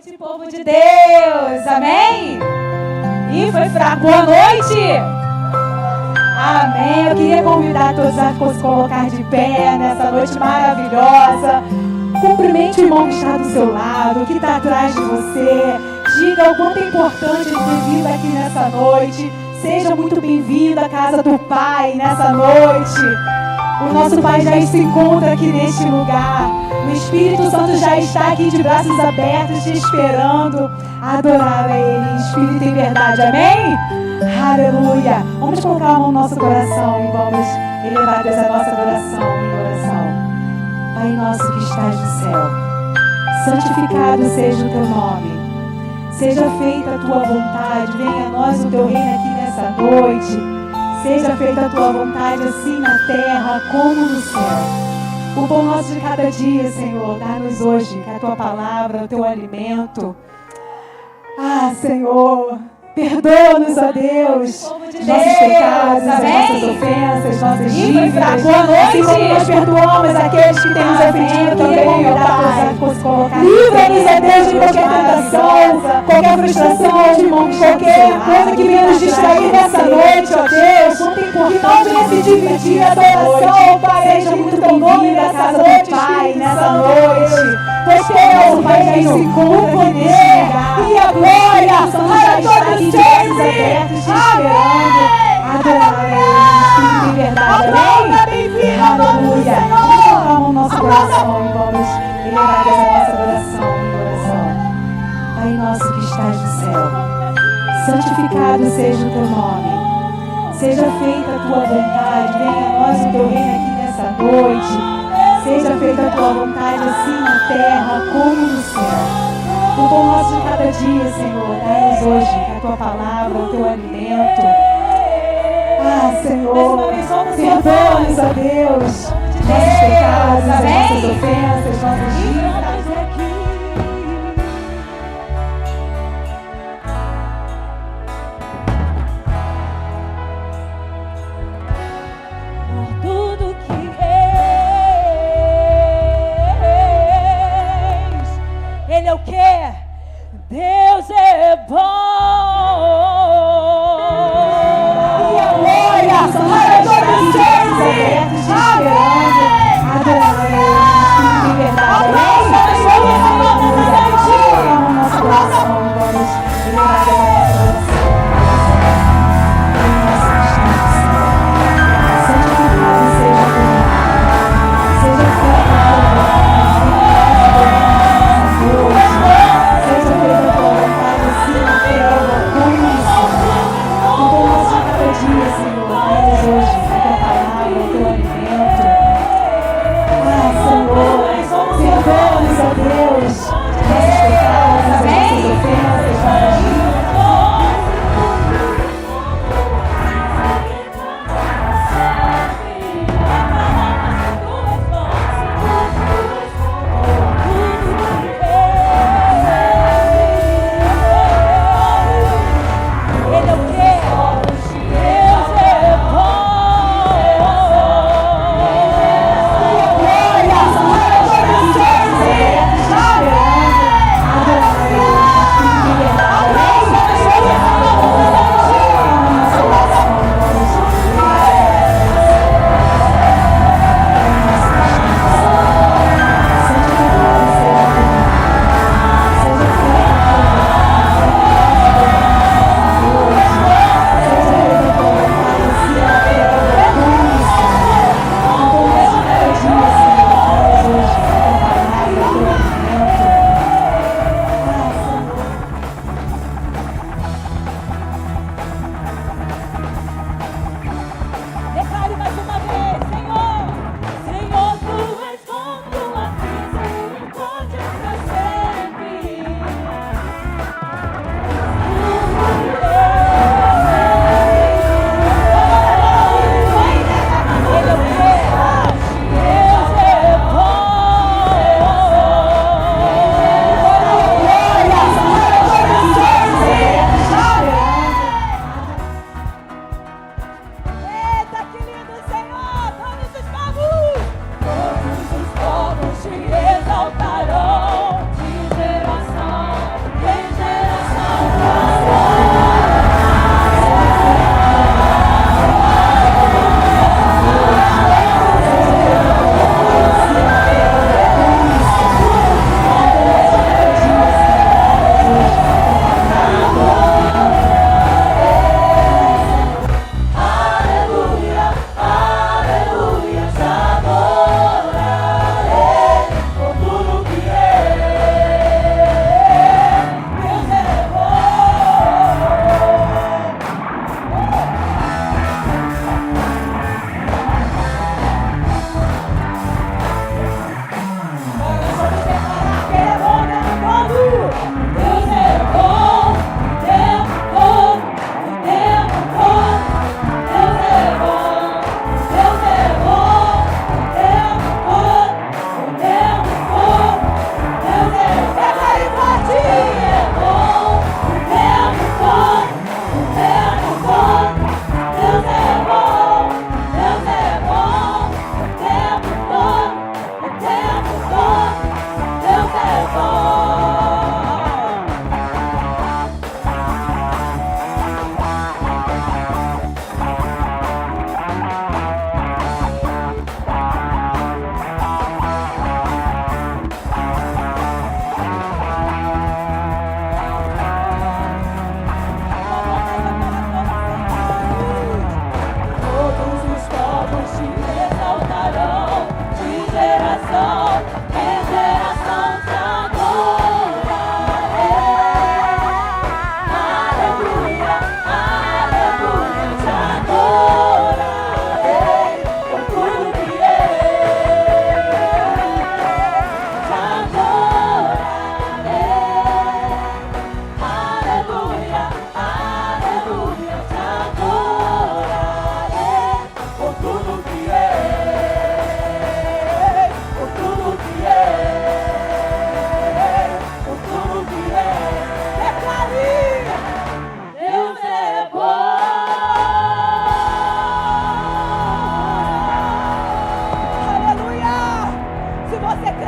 noite, povo de Deus, amém? E foi fraco, boa noite! Amém, eu queria convidar todos a se colocar de pé nessa noite maravilhosa. Cumprimente o irmão que está do seu lado, que está atrás de você. Diga o quanto é importante ele ter vindo aqui nessa noite. Seja muito bem-vindo à casa do Pai nessa noite. O nosso Pai já se encontra aqui neste lugar. O Espírito Santo já está aqui de braços abertos, te esperando adorar a Ele em espírito e em verdade. Amém? Aleluia. Vamos colocar a mão no nosso coração e vamos elevar a Deus a nossa adoração em oração. Pai nosso que estás no céu, santificado seja o teu nome. Seja feita a tua vontade. Venha a nós o teu reino aqui nessa noite. Seja feita a tua vontade assim na terra como no céu. O pão nosso de cada dia, Senhor, dá-nos hoje, que a tua palavra, o teu alimento. Ah, Senhor, Perdoa-nos, ó Deus, nossos pecados, as nossas ofensas, nossas dívidas. Assim como nós perdoamos aqueles que têm nos ofendido também, ó Pai. Livra-nos, ó Deus, de qualquer tentação, qualquer frustração, qualquer coisa que venha nos distrair nessa noite, ó Deus. Que não venha se dividir essa oração, Pai. Seja muito bem-vindo a casa do Pai nessa noite. Pois teu Pai se cumpre o poder e a glória para todos sempre. Amém. Adorar em verdade. Amém. Aleluia. Derrama o nosso coração e vamos elevar essa nossa oração em oração. Pai nosso que estás no céu, santificado seja o teu nome. Seja feita a tua vontade. Venha a nós o teu reino aqui nessa noite. Seja feita a tua vontade assim na terra como no céu. O pão nosso de cada dia, Senhor, dá-nos hoje a tua palavra, o teu alimento. Ah, Senhor, perdoa-nos, ó Deus, nossos pecados, as nossas ofensas, nossas dívidas. Ele é o quê? Deus é bom. E a glória para todos sempre. Amém.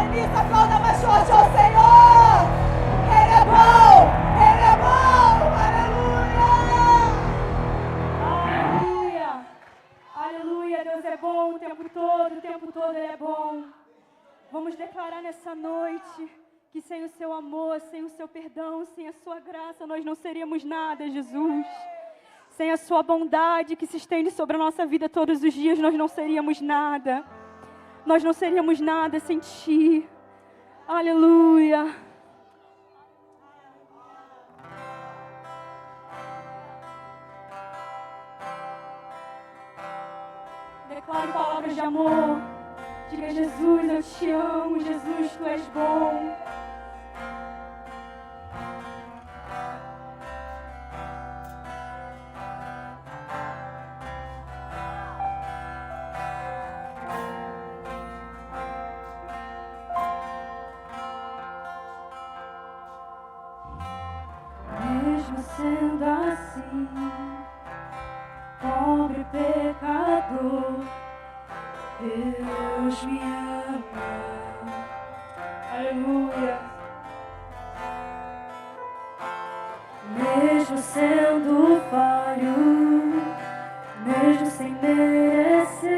crê nisso, aplauda mais forte ao Senhor. Ele é bom, Ele é bom, aleluia. Aleluia. Aleluia, Deus é bom o tempo todo Ele é bom. Vamos declarar nessa noite que sem o seu amor, sem o seu perdão, sem a sua graça, nós não seríamos nada, Jesus. Sem a sua bondade que se estende sobre a nossa vida todos os dias, nós não seríamos nada. Nós não seríamos nada sem Ti. Aleluia. Declare palavras de amor. Diga: Jesus, eu te amo. Jesus, Tu és bom. Mesmo sendo assim, pobre pecador, Deus me ama. Aleluia. Mesmo sendo falho, mesmo sem merecer,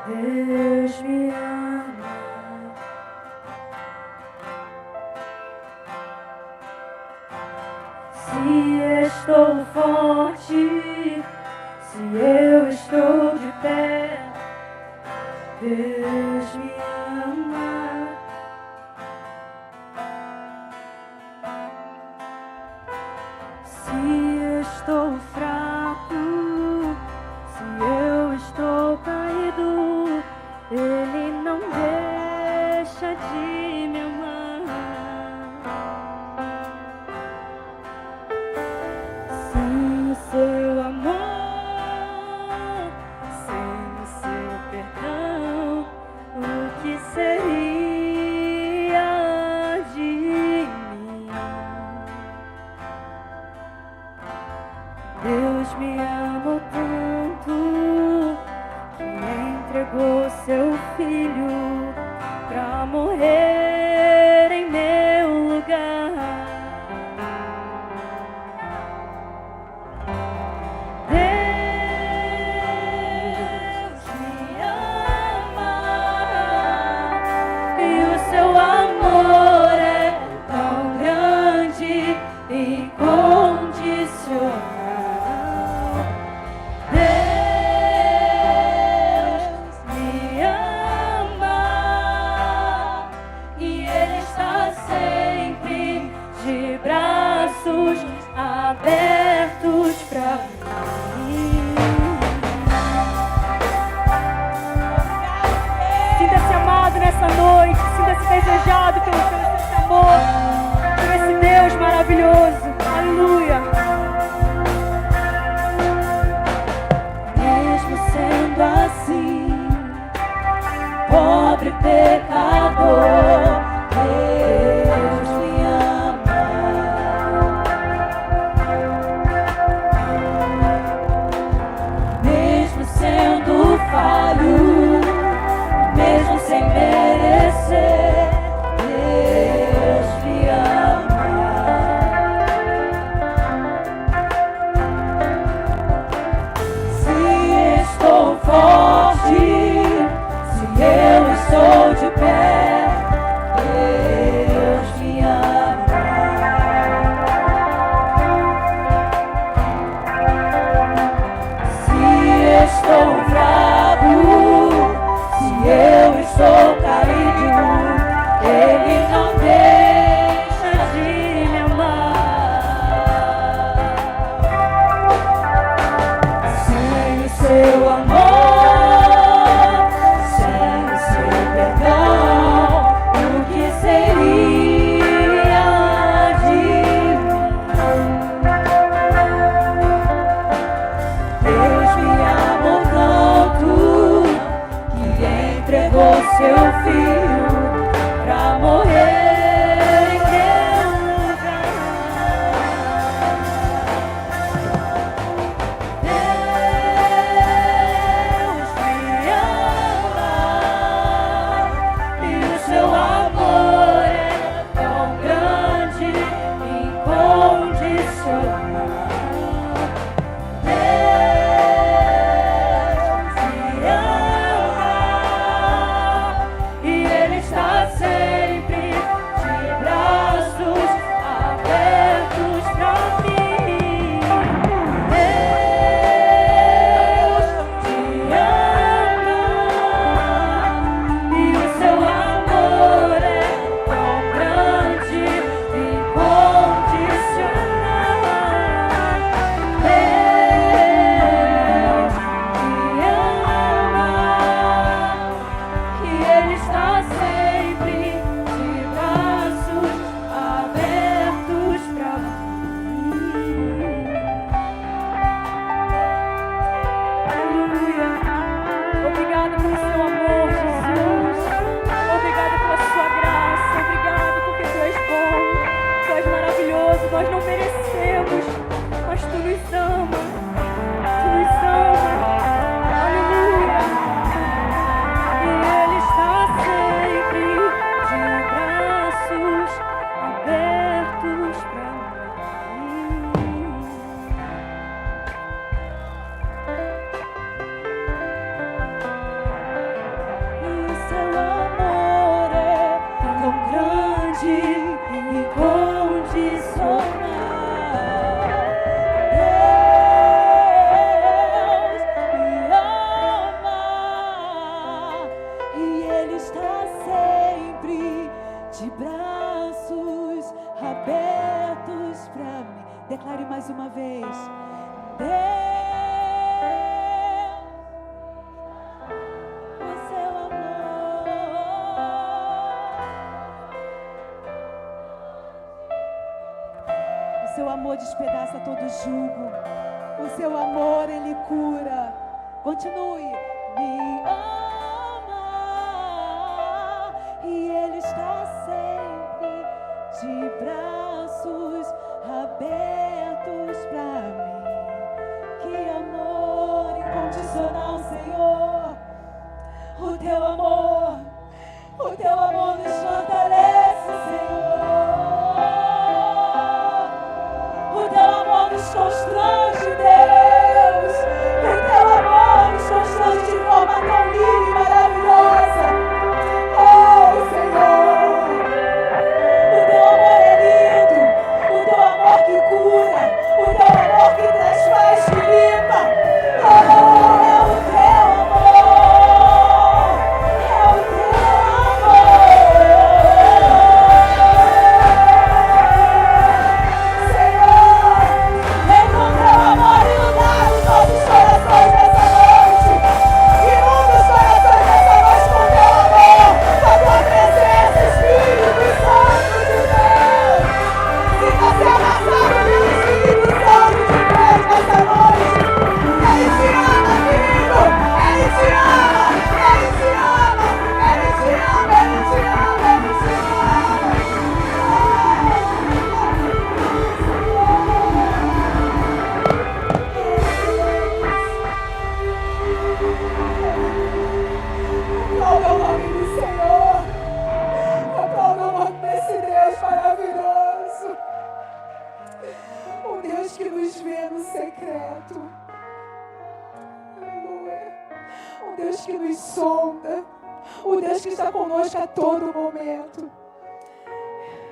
Deus me ama. Se estou forte, se eu estou de pé, Deus me ama. Se estou fraco, se eu estou caído, Ele não deixa de me amar. Sem o seu amor, sem o seu perdão, o que seria de mim? Deus me amou tanto que entregou seu filho pra morrer em meu lugar. Deus me ama e o seu amor é tão grande e incondicional. Deus me ama de braços abertos pra mim. Declare mais uma vez. Deus, o seu amor. O seu amor despedaça todo jugo. O seu amor, ele cura. Continue. Me ama e ele está sempre de braços abertos pra mim. Que amor incondicional, Senhor. O teu amor nos fortalece, Senhor. O teu amor nos constrange, Deus. O teu amor nos constrange de forma tão linda e maravilhosa. Oh, Senhor. O teu amor é lindo. O teu amor que cura. O teu amor que transfaz, que limpa. Oh, é o teu amor. É o teu amor. Senhor, vem com teu amor inundar os nossos corações nessa noite. Inunda os corações nessa noite com teu amor, com a tua presença, Espírito Santo de Deus. Sinta-se abraçado pelo Espírito Santo de Deus nessa noite. Ele te ama, filho. Ele te ama. Ele te ama. Ele te ama. Ele te ama. Ele te Aplauda o nome do Senhor. Aplauda o nome desse Deus maravilhoso. Um Deus que nos vê no secreto. Aleluia. Um Deus que nos sonda. Um Deus que está conosco a todo momento.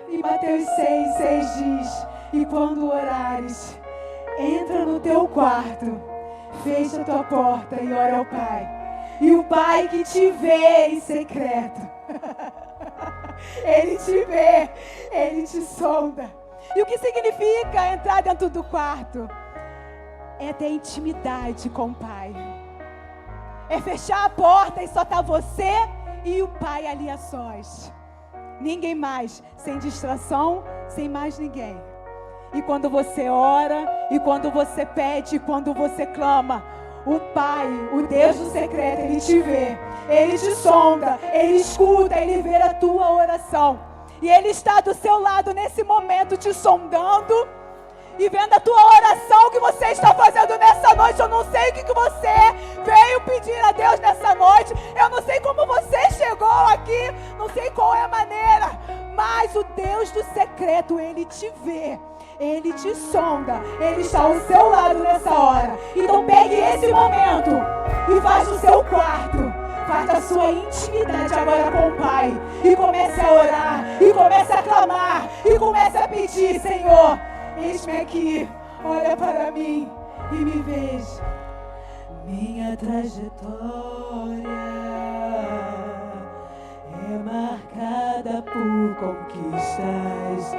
E Mateus 6:6 diz: e quando orares, entra no teu quarto, fecha a tua porta e ora ao Pai. E o Pai que te vê em secreto, Ele te vê, Ele te sonda. E o que significa entrar dentro do quarto? É ter intimidade com o Pai. É fechar a porta e só tá você e o Pai ali a sós. Ninguém mais, sem distração, sem mais ninguém. E quando você ora, e quando você pede, e quando você clama, o Pai, o Deus do secreto, Ele te vê, Ele te sonda, Ele escuta, Ele vê a tua oração. E Ele está do seu lado nesse momento te sondando e vendo a tua oração que você está fazendo nessa noite. Eu não sei o que você veio pedir a Deus nessa noite. Eu não sei como você chegou aqui, não sei qual é a maneira, mas o Deus do secreto, Ele te vê. Ele te sonda, Ele está ao seu lado nessa hora. Então pegue esse momento e faz o seu quarto, faz a sua intimidade agora com o Pai. E comece a orar, e comece a clamar, e comece a pedir: Senhor, eis-me aqui, olha para mim e me veja. Minha trajetória é marcada por conquistas.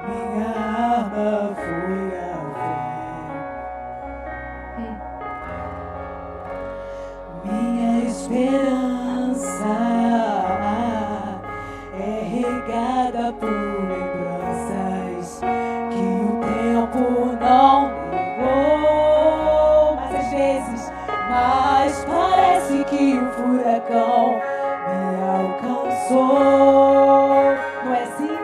Minha arma foi a fé. Minha esperança é regada por lembranças que o tempo não levou. Mas parece que o furacão me alcançou. Não é assim?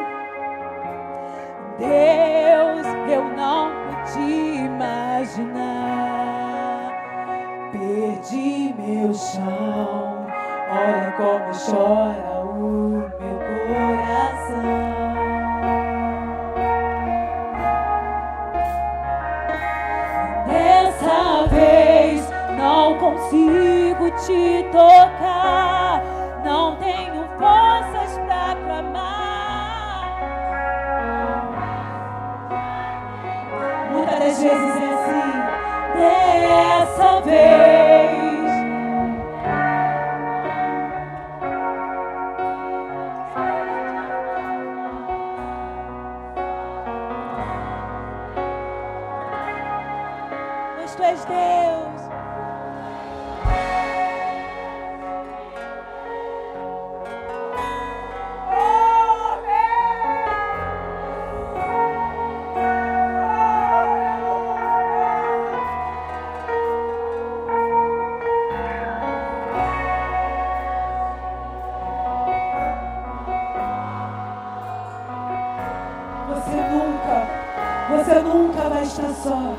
Deus, eu não pude imaginar. Perdi meu chão, olha como chora o meu coração. Dessa vez não consigo te tocar, não tenho forças pra clamar. Muitas das vezes é assim. Dessa vez Tu és Deus. Você nunca vai estar só.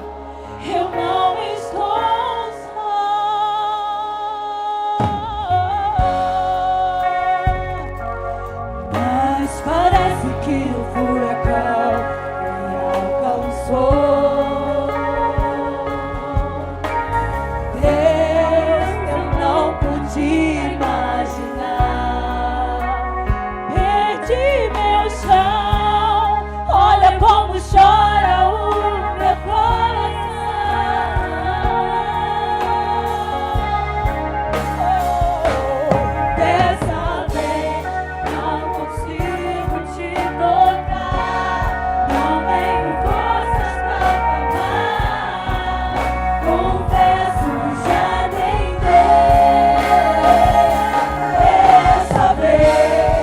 Eu não estou só. Mas parece que o furacão me alcançou. Deus, eu não pude imaginar. Perdi meu chão. Olha como chora o meu coração. Dessa vez não consigo te tocar. Não tenho forças pra falar. Confesso, já nem dei. Dessa vez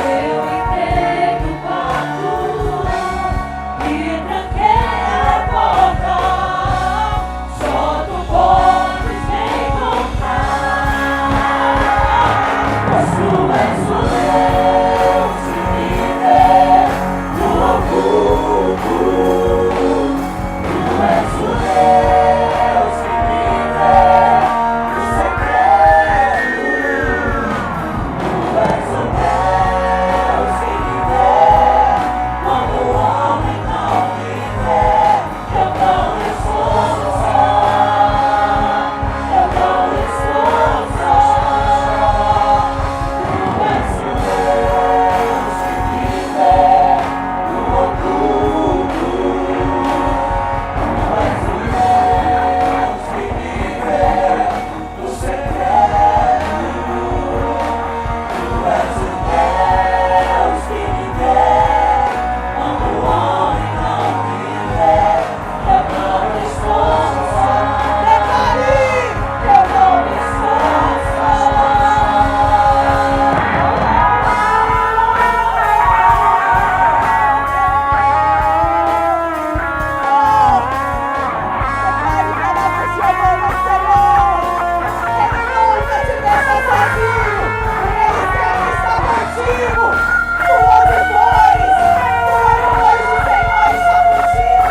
eu entrei no quarto e tranquei a porta. Só tu podes me encontrar. Pois tu és o Deus que me vê no oculto. Tu és o Deus que me vê no secreto. Tu és o Deus que me vê quando o homem não me vê. Eu não estou só. Eu não estou só. Tu és o Deus que me vê no oculto. Tu és o Deus que me vê no secreto. Tu és o Deus que me vê quando o homem não me vê. Eu não estou só. Declare, eu não estou só. Declare cada vez que eu amo o Senhor. Ele nunca te deixa sozinho. Ele sempre está contigo. Por onde fores, o Senhor está contigo.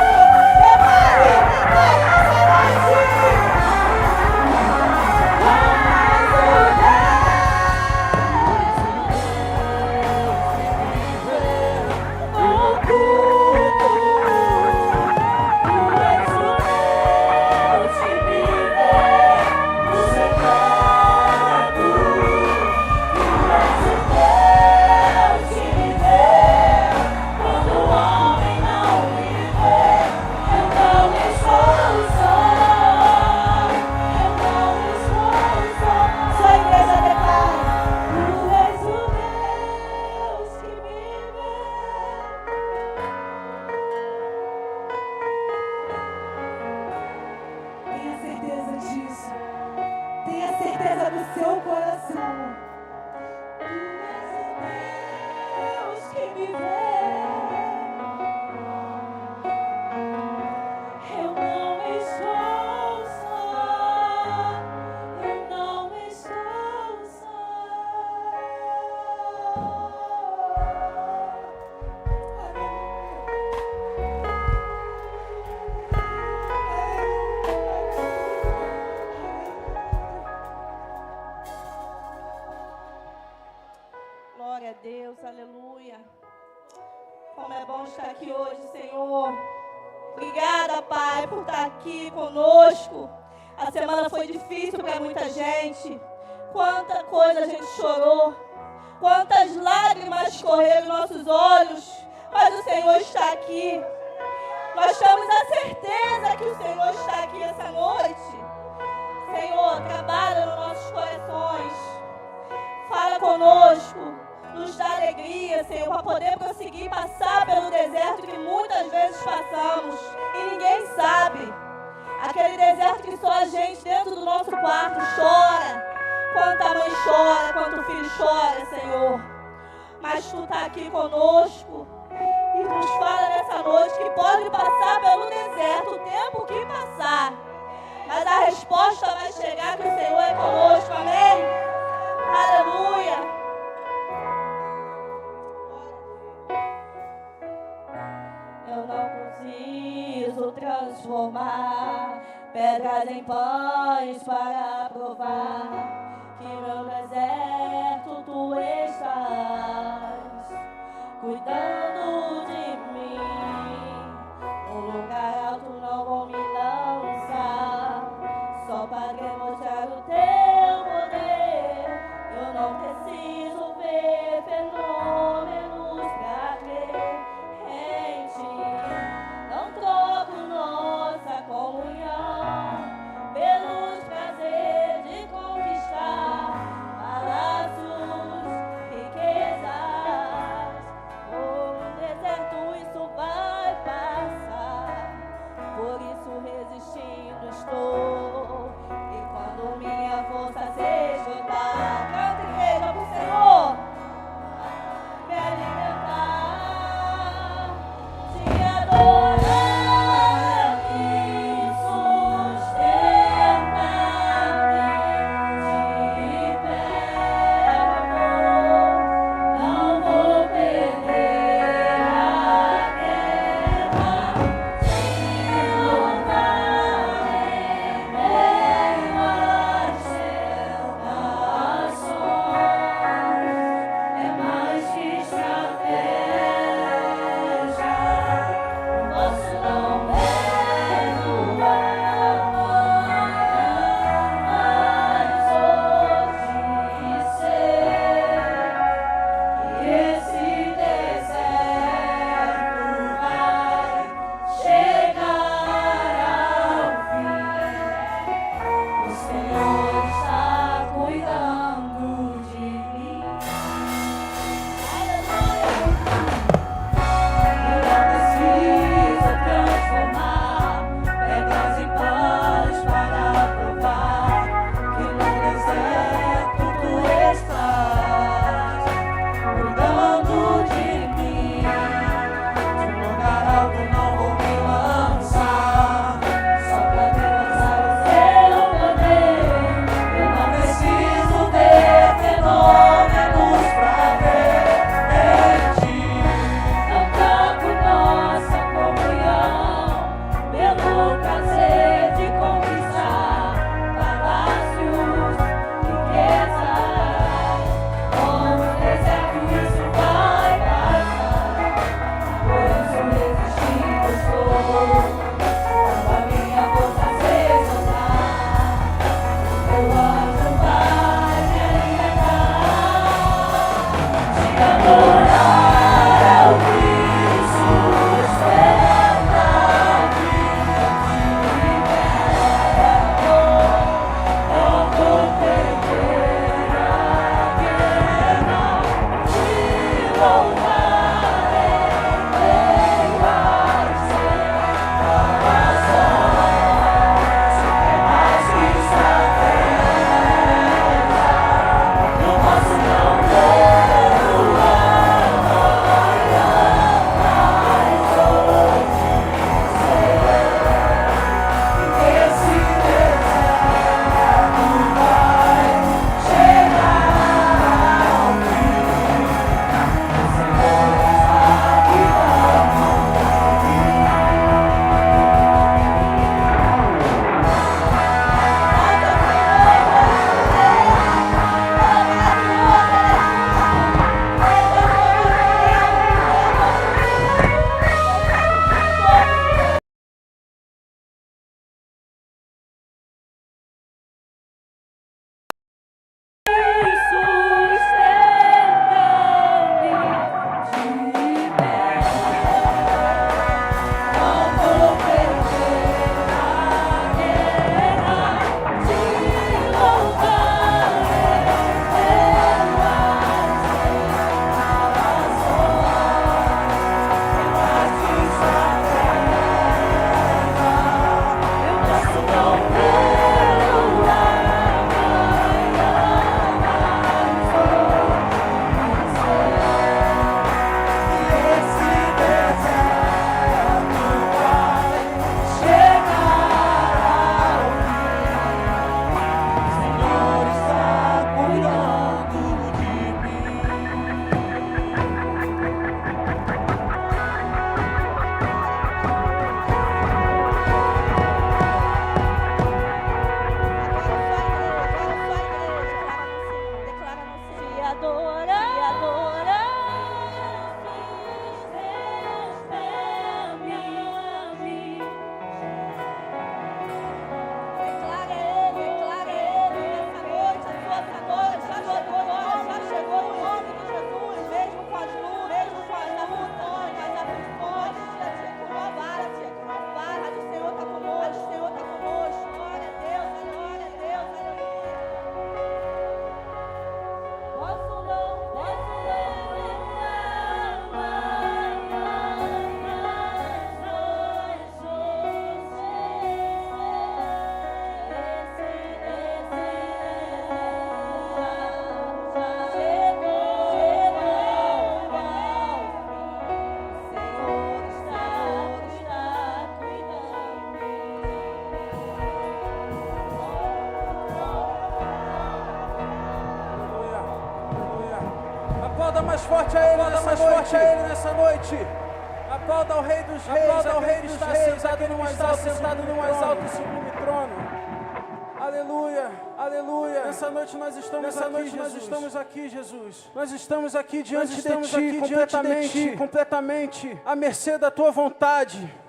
Declare nessa noite. Só a igreja declara: Tu és o Deus que me vê. Tenha certeza disso. Tenha certeza no seu coração. Tu és o Deus que me vê. Eu não estou só. Eu não estou só. Glória a Deus, aleluia. Como é bom estar aqui hoje, Senhor. Obrigada, Pai, por estar aqui conosco. A semana foi difícil para muita gente. Quanta coisa a gente chorou. Quantas lágrimas correram nos nossos olhos. Mas o Senhor está aqui. Nós temos a certeza que o Senhor está aqui essa noite. Senhor, trabalha nos nossos corações. Fala conosco. Nos dá alegria, Senhor, para poder conseguir passar pelo deserto que muitas vezes passamos e ninguém sabe. Aquele deserto que só a gente dentro do nosso quarto chora. Quanto a mãe chora, quanto o filho chora, Senhor. Mas Tu está aqui conosco e nos fala nessa noite que pode passar pelo deserto o tempo que passar. Mas a resposta vai chegar que o Senhor é conosco, amém? Aleluia! Eu não preciso transformar pedras em pães para provar que meu deserto Tu estás cuidando de mim. No lugar alto não vou me lançar só para demonstrar o Teu poder. Eu não preciso ver fenômenos para crer em Ti. Não troco nossa comunhão pelos prazeres de conquistar palácios, riquezas. Oh, mais forte a Ele nessa noite. Aplauda ao Rei dos Reis, ao Rei que está sentado no mais alto e sublime trono. Aleluia, aleluia. Nessa noite nós estamos aqui, Jesus. Nós estamos aqui diante de Ti, completamente à mercê da Tua vontade.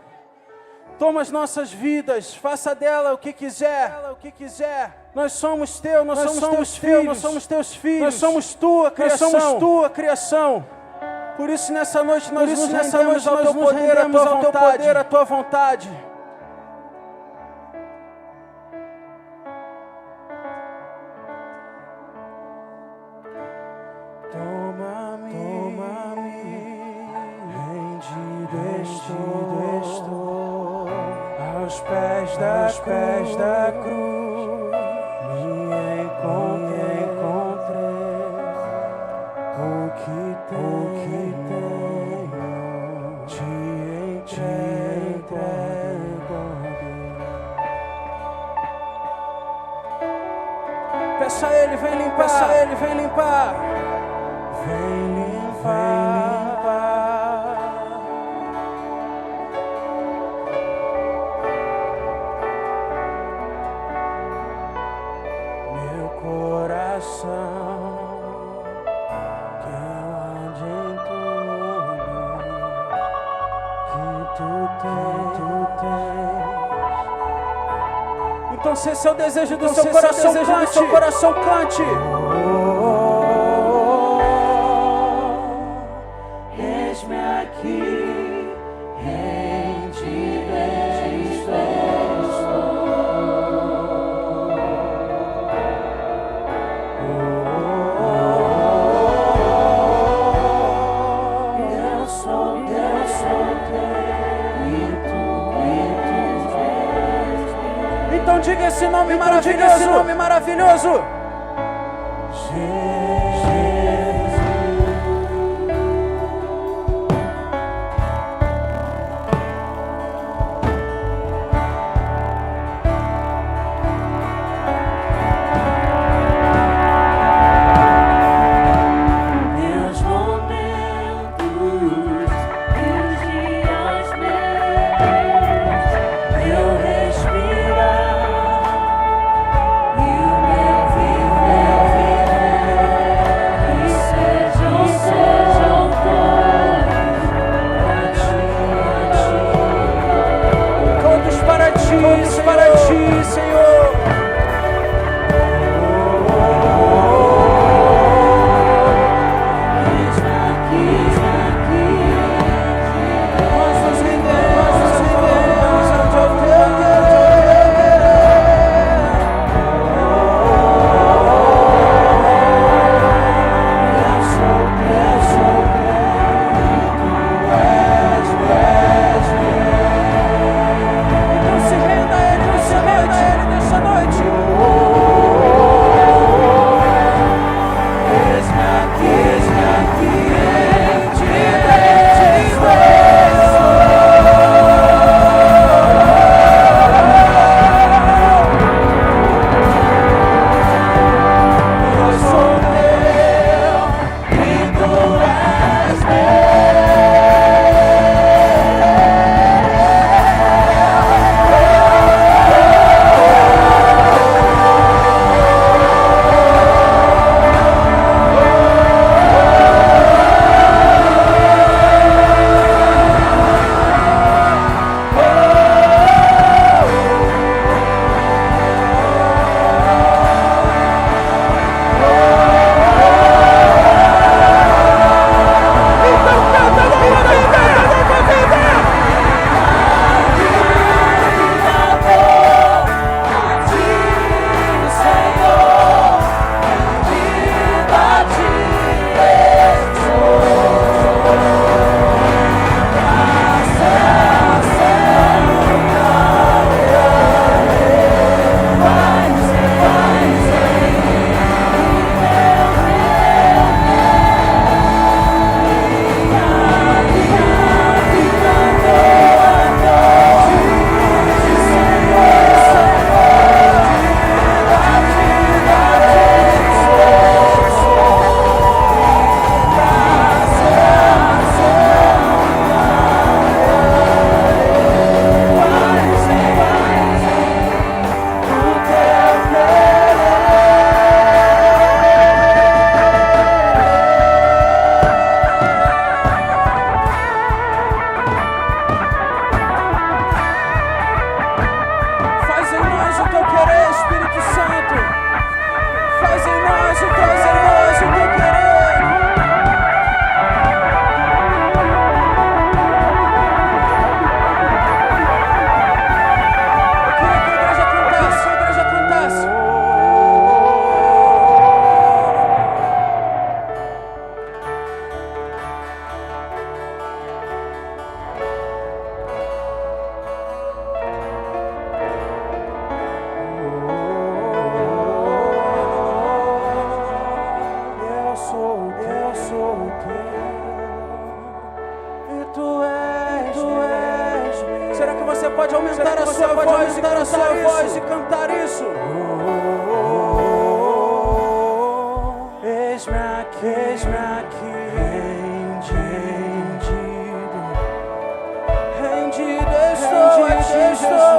Toma as nossas vidas, faça dela o que quiser. Nós somos Teus, nós somos Teus filhos, nós somos Tua criação. Por isso nessa noite nós nos rendemos ao Teu poder, à Tua vontade. Toma-me, rendido estou aos pés da cruz, me encontrei o que tenho, te entrego. Peça a Ele, vem limpar. Vem limpar. Meu coração, que eu ande em tudo que Tu tens. Então se esse é o desejo do seu coração, cante. Eis-me aqui, rendido estou. Eu sou teu e Tu és. Então diga esse nome maravilhoso. Respirar e o meu viver. você pode aumentar a sua voz e cantar isso. Eis-me aqui, rendido estou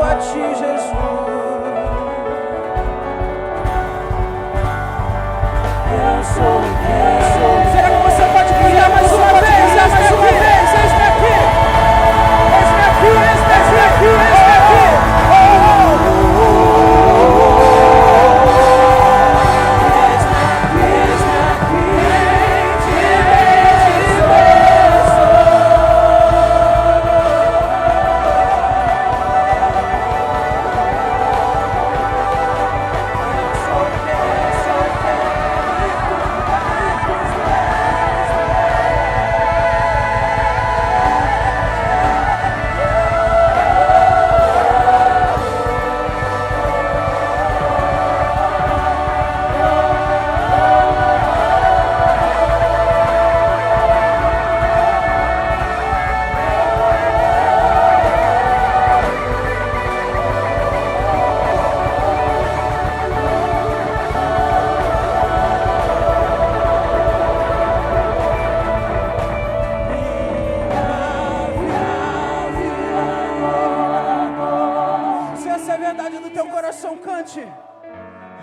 a ti, Jesus. Eu sou. Será que você pode cantar mais uma vez? Eis-me aqui.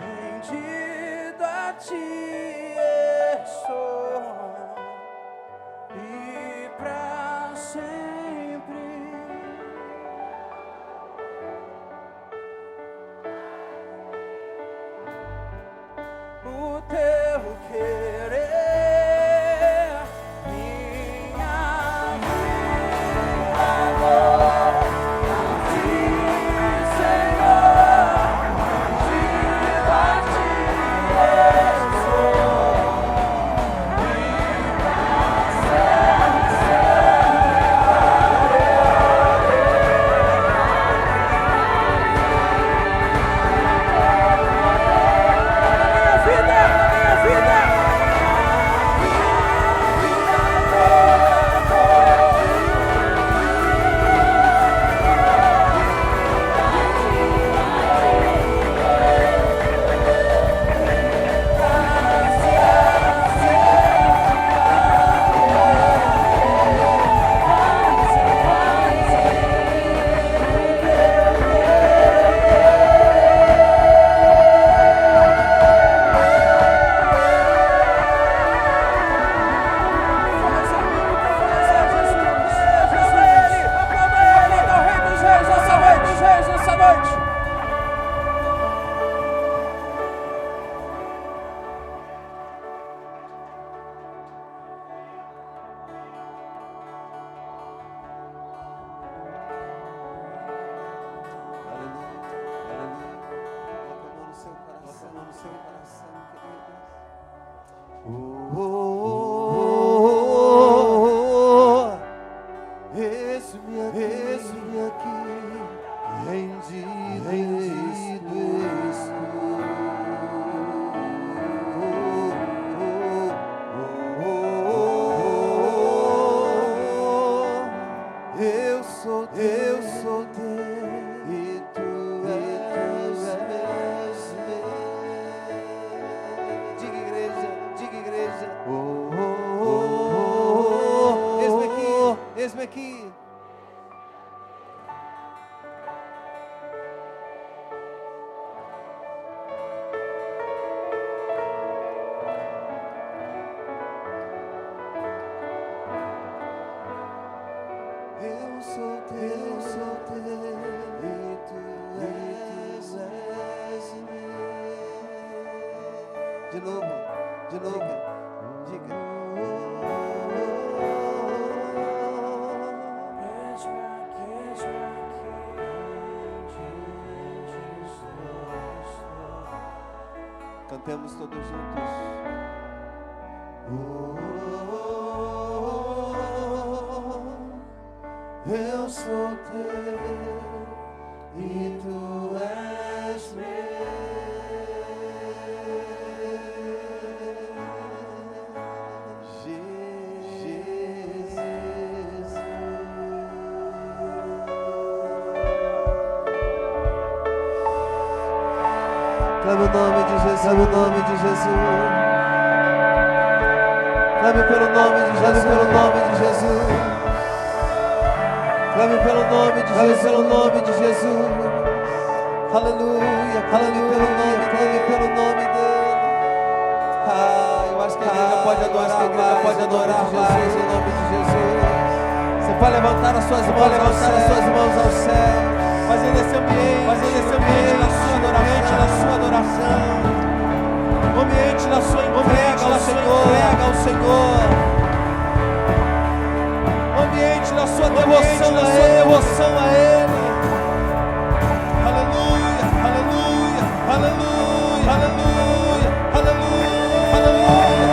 Rendido a ti estou, e pra sempre o teu querer, minha vida agora. De novo, diga. Cantemos todos juntos. Eu sou teu e tu és meu. Jesus. Clame o nome de Jesus, clame o nome de Jesus. Clame pelo nome de Jesus, pelo nome de Jesus. Clame pelo nome de Jesus, pelo nome de Jesus. Aleluia, clame pelo nome dele. Eu acho que a igreja pode adorar mais em nome de Jesus. Você pode levantar as suas mãos ao céu, fazendo esse ambiente na sua adoração, o ambiente na sua entrega ao Senhor, o ambiente na sua devoção a Ele. Aleluia, aleluia, aleluia, aleluia, aleluia, aleluia.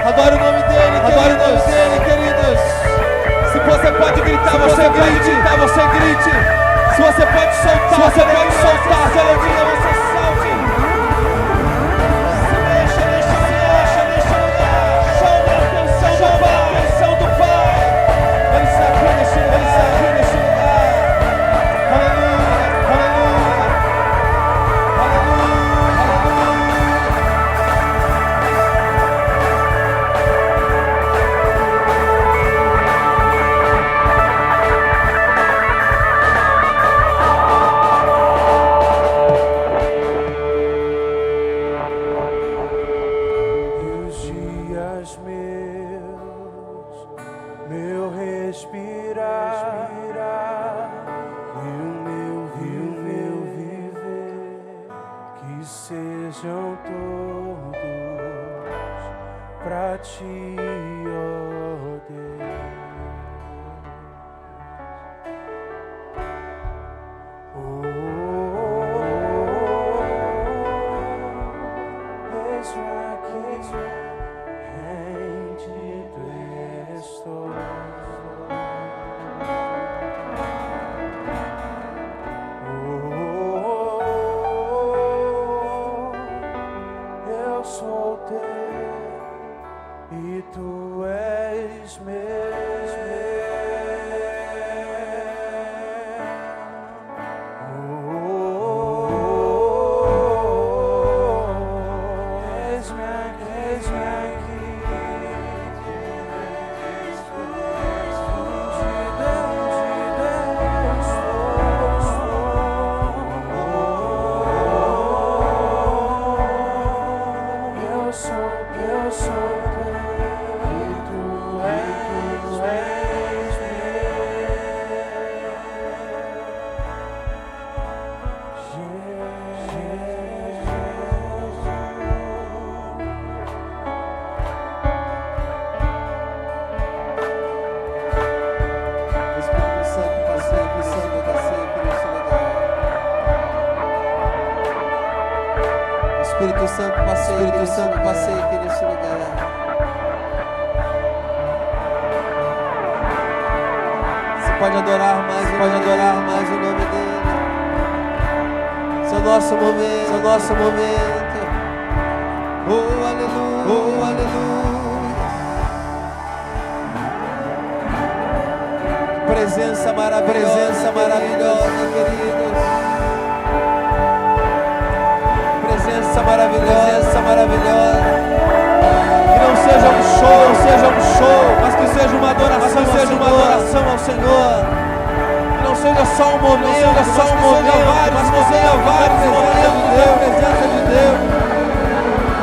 Adore o nome dele, queridos. Se você pode gritar, você grite. Se você pode soltar, você alegria, você salte. Deixa chame a atenção do Pai. Ele está aqui neste lugar. Aleluia, aleluia, aleluia, meu respirar e o meu viver, que sejam todos pra ti, ó Deus. Eu sou teu e tu és meu. Eu sou teu e tu és Espírito Santo, passeia aqui nesse lugar. Você pode adorar mais o nome dele. Esse é o nosso momento. Oh, aleluia. Presença maravilhosa, queridos. Presença maravilhosa. Que não seja um show, mas que seja uma adoração ao Senhor. Que não seja só um momento, mas que seja vários momentos da presença de Deus.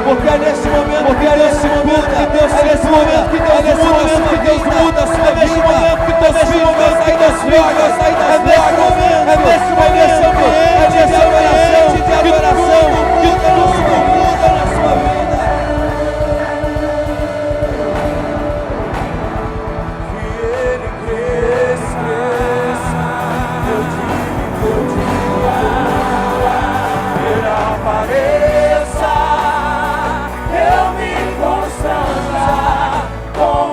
Porque é nesse momento que Deus muda a sua vida. É nesse momento que Deus filhos saem das drogas. É nesse ambiente de adoração que tudo muda na sua vida. Que Ele cresça, eu digo, Ele apareça, eu me constranja com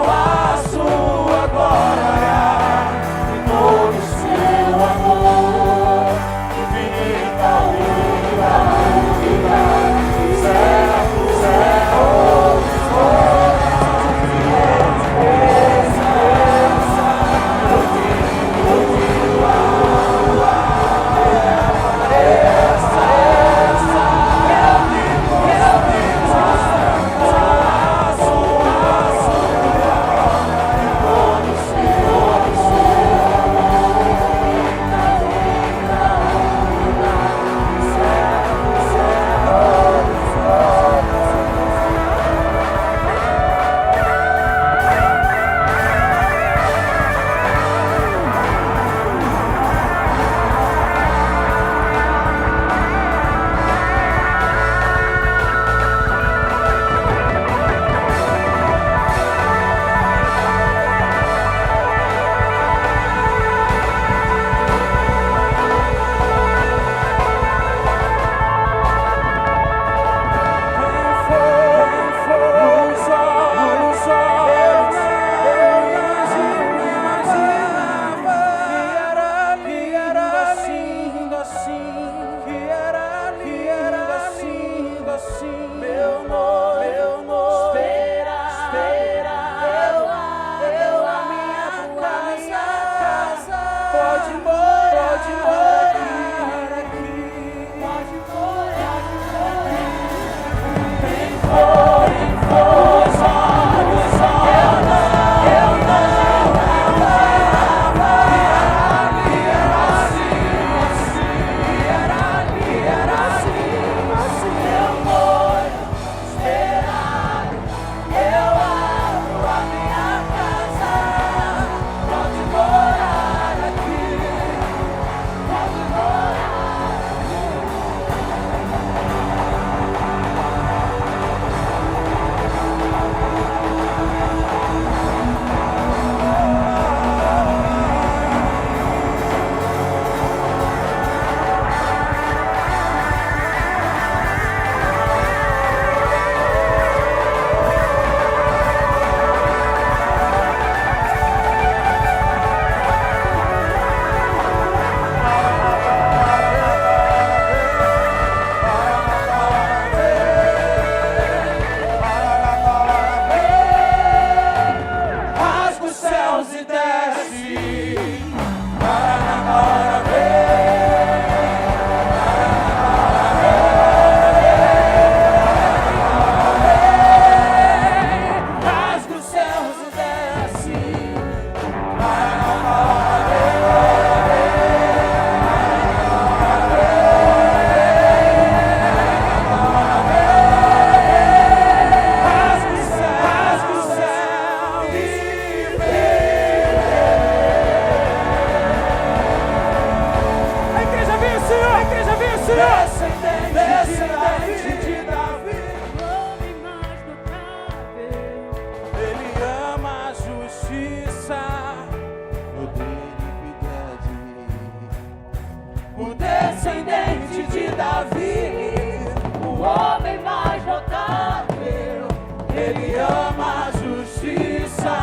Davi, o homem mais notável. Ele ama a justiça,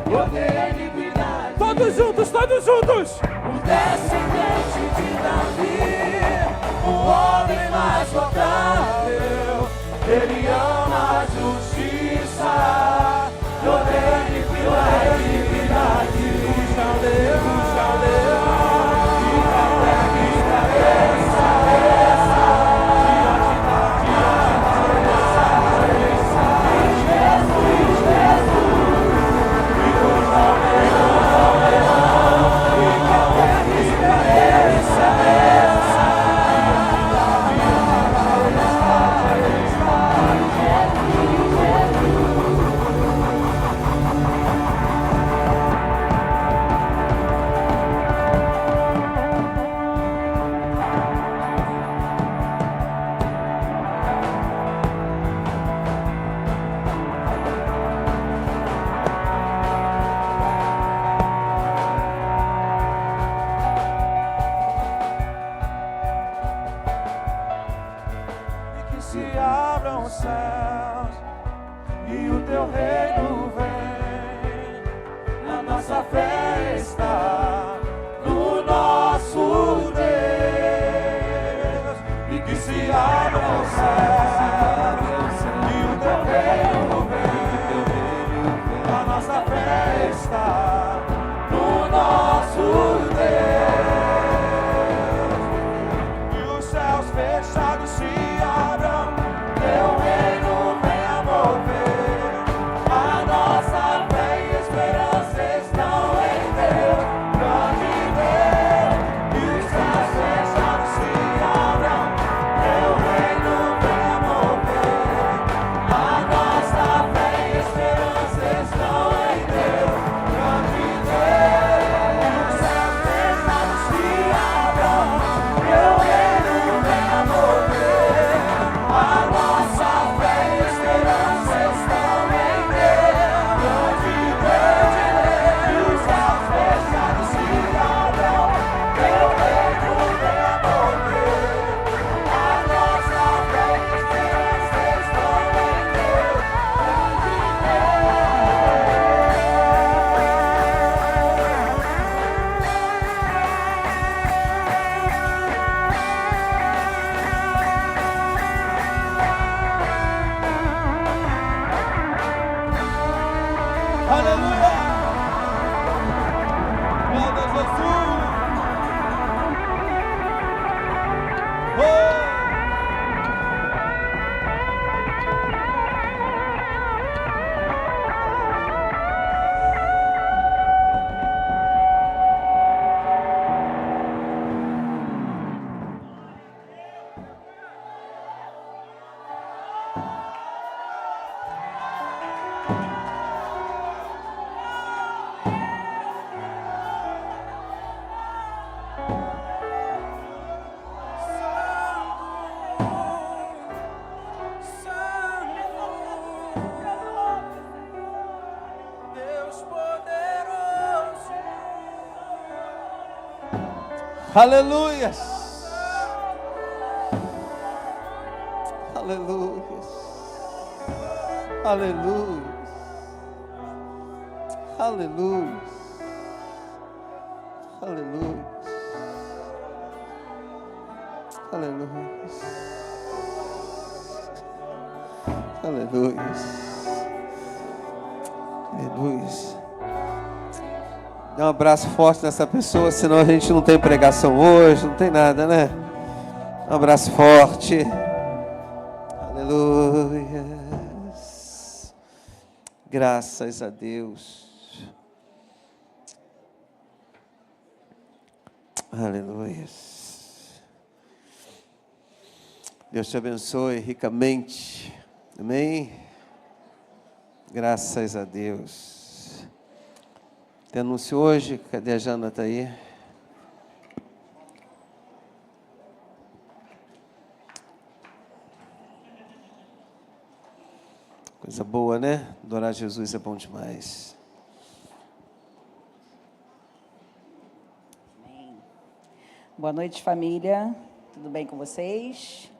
odeia a iniquidade. Todos juntos, todos juntos. O descendente de Davi, o homem mais notável. Ele ama a justiça, odeia a iniquidade. Puxa o leão, puxa o leão, e carrega a Aleluia. Aleluia. Aleluia. Aleluia. Aleluia. Aleluia. Aleluia. Aleluia. Dá um abraço forte nessa pessoa, senão a gente não tem pregação hoje, não tem nada, né? Um abraço forte. Aleluia. Graças a Deus. Aleluia. Deus te abençoe ricamente. Amém? Graças a Deus. Tem anúncio hoje? Cadê a Jana? Tá aí? Coisa boa, né? Adorar Jesus é bom demais. Amém. Boa noite, família. Tudo bem com vocês?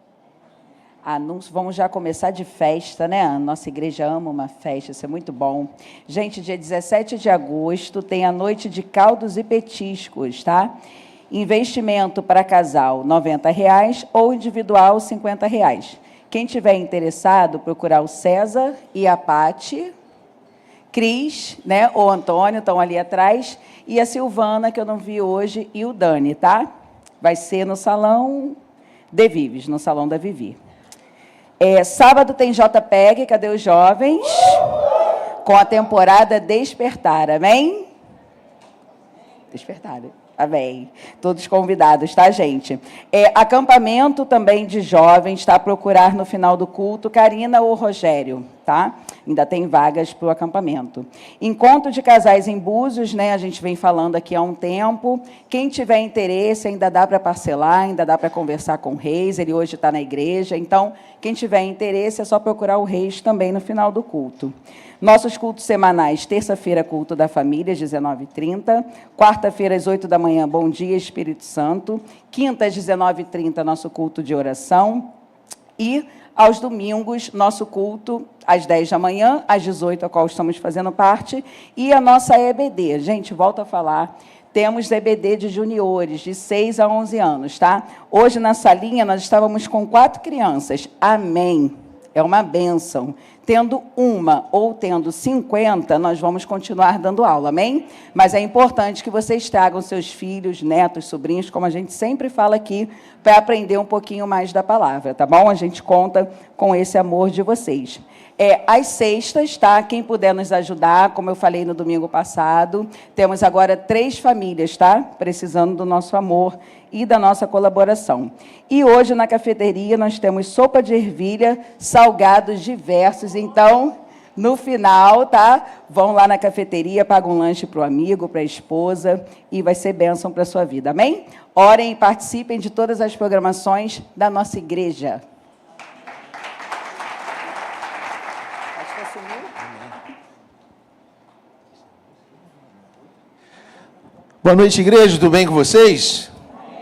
Anúncio, vamos já começar de festa, né? A nossa igreja ama uma festa, isso é muito bom. Gente, dia 17 de agosto tem a noite de caldos e petiscos, tá? Investimento para casal, R$ 90 ou individual, R$ 50. Quem tiver interessado, procurar o César e a Pati, Cris, né? Ou Antônio, estão ali atrás, e a Silvana, que eu não vi hoje, e o Dani, tá? Vai ser no Salão de Vives, no Salão da Vivi. Sábado tem JPEG, cadê os jovens? Com a temporada Despertar, amém? Despertar, amém. Todos convidados, tá, gente? Acampamento também de jovens, tá? Procurar no final do culto, Karina ou Rogério, tá? Ainda tem vagas para o acampamento. Encontro de casais em Búzios, né? A gente vem falando aqui há um tempo. Quem tiver interesse, ainda dá para parcelar, ainda dá para conversar com o Reis, ele hoje está na igreja. Então, quem tiver interesse, é só procurar o Reis também no final do culto. Nossos cultos semanais, terça-feira, culto da família, às 19h30. Quarta-feira, às 8 da manhã, Bom Dia, Espírito Santo. Quinta, às 19h30, nosso culto de oração. E, aos domingos, nosso culto, às 10 da manhã, às 18, a qual estamos fazendo parte. E a nossa EBD. Gente, volto a falar. Temos EBD de juniores, de 6 a 11 anos, tá? Hoje, na salinha, nós estávamos com 4 crianças. Amém. É uma bênção. Tendo uma ou tendo 50, nós vamos continuar dando aula, amém? Mas é importante que vocês tragam seus filhos, netos, sobrinhos, como a gente sempre fala aqui, para aprender um pouquinho mais da palavra, tá bom? A gente conta com esse amor de vocês. Às sextas, tá? Quem puder nos ajudar, como eu falei no domingo passado, temos agora 3 famílias, tá? Precisando do nosso amor e da nossa colaboração. E hoje, na cafeteria, nós temos sopa de ervilha, salgados diversos. Então, no final, tá? Vão lá na cafeteria, pagam um lanche para o amigo, para a esposa, e vai ser bênção para a sua vida, amém? Orem e participem de todas as programações da nossa igreja. Boa noite, igreja, tudo bem com vocês?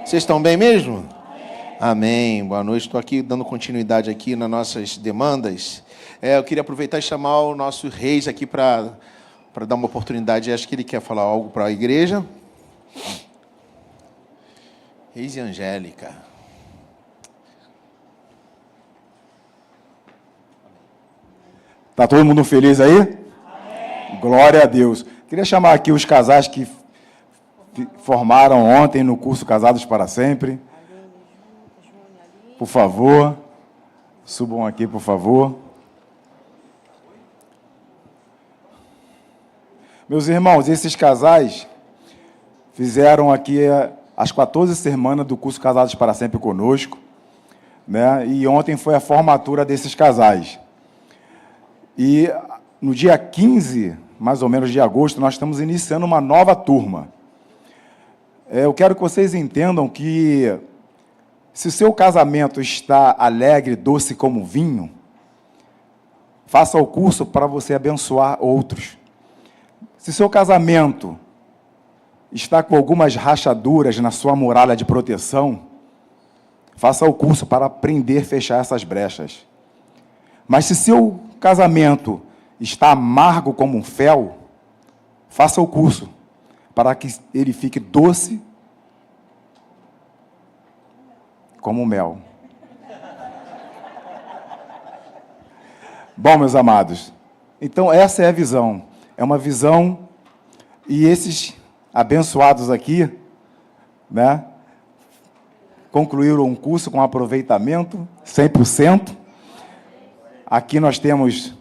Vocês estão bem mesmo? Amém. Boa noite, estou aqui dando continuidade aqui nas nossas demandas. Eu queria aproveitar e chamar o nosso Reis aqui para dar uma oportunidade. Acho que ele quer falar algo para a igreja. Reis e Angélica. Está todo mundo feliz aí? Amém. Glória a Deus. Queria chamar aqui os casais que formaram ontem no curso Casados para Sempre. Por favor, subam aqui, por favor. Meus irmãos, esses casais fizeram aqui as 14 semanas do curso Casados para Sempre conosco, né? E ontem foi a formatura desses casais. E no dia 15, mais ou menos, de agosto, nós estamos iniciando uma nova turma. Eu quero que vocês entendam que, se o seu casamento está alegre, doce como vinho, faça o curso para você abençoar outros. Se seu casamento está com algumas rachaduras na sua muralha de proteção, faça o curso para aprender a fechar essas brechas. Mas se seu casamento está amargo como um fel, faça o curso para que ele fique doce como mel. Bom, meus amados, então essa é a visão. É uma visão, e esses abençoados aqui, né, concluíram um curso com aproveitamento 100%. Aqui nós temos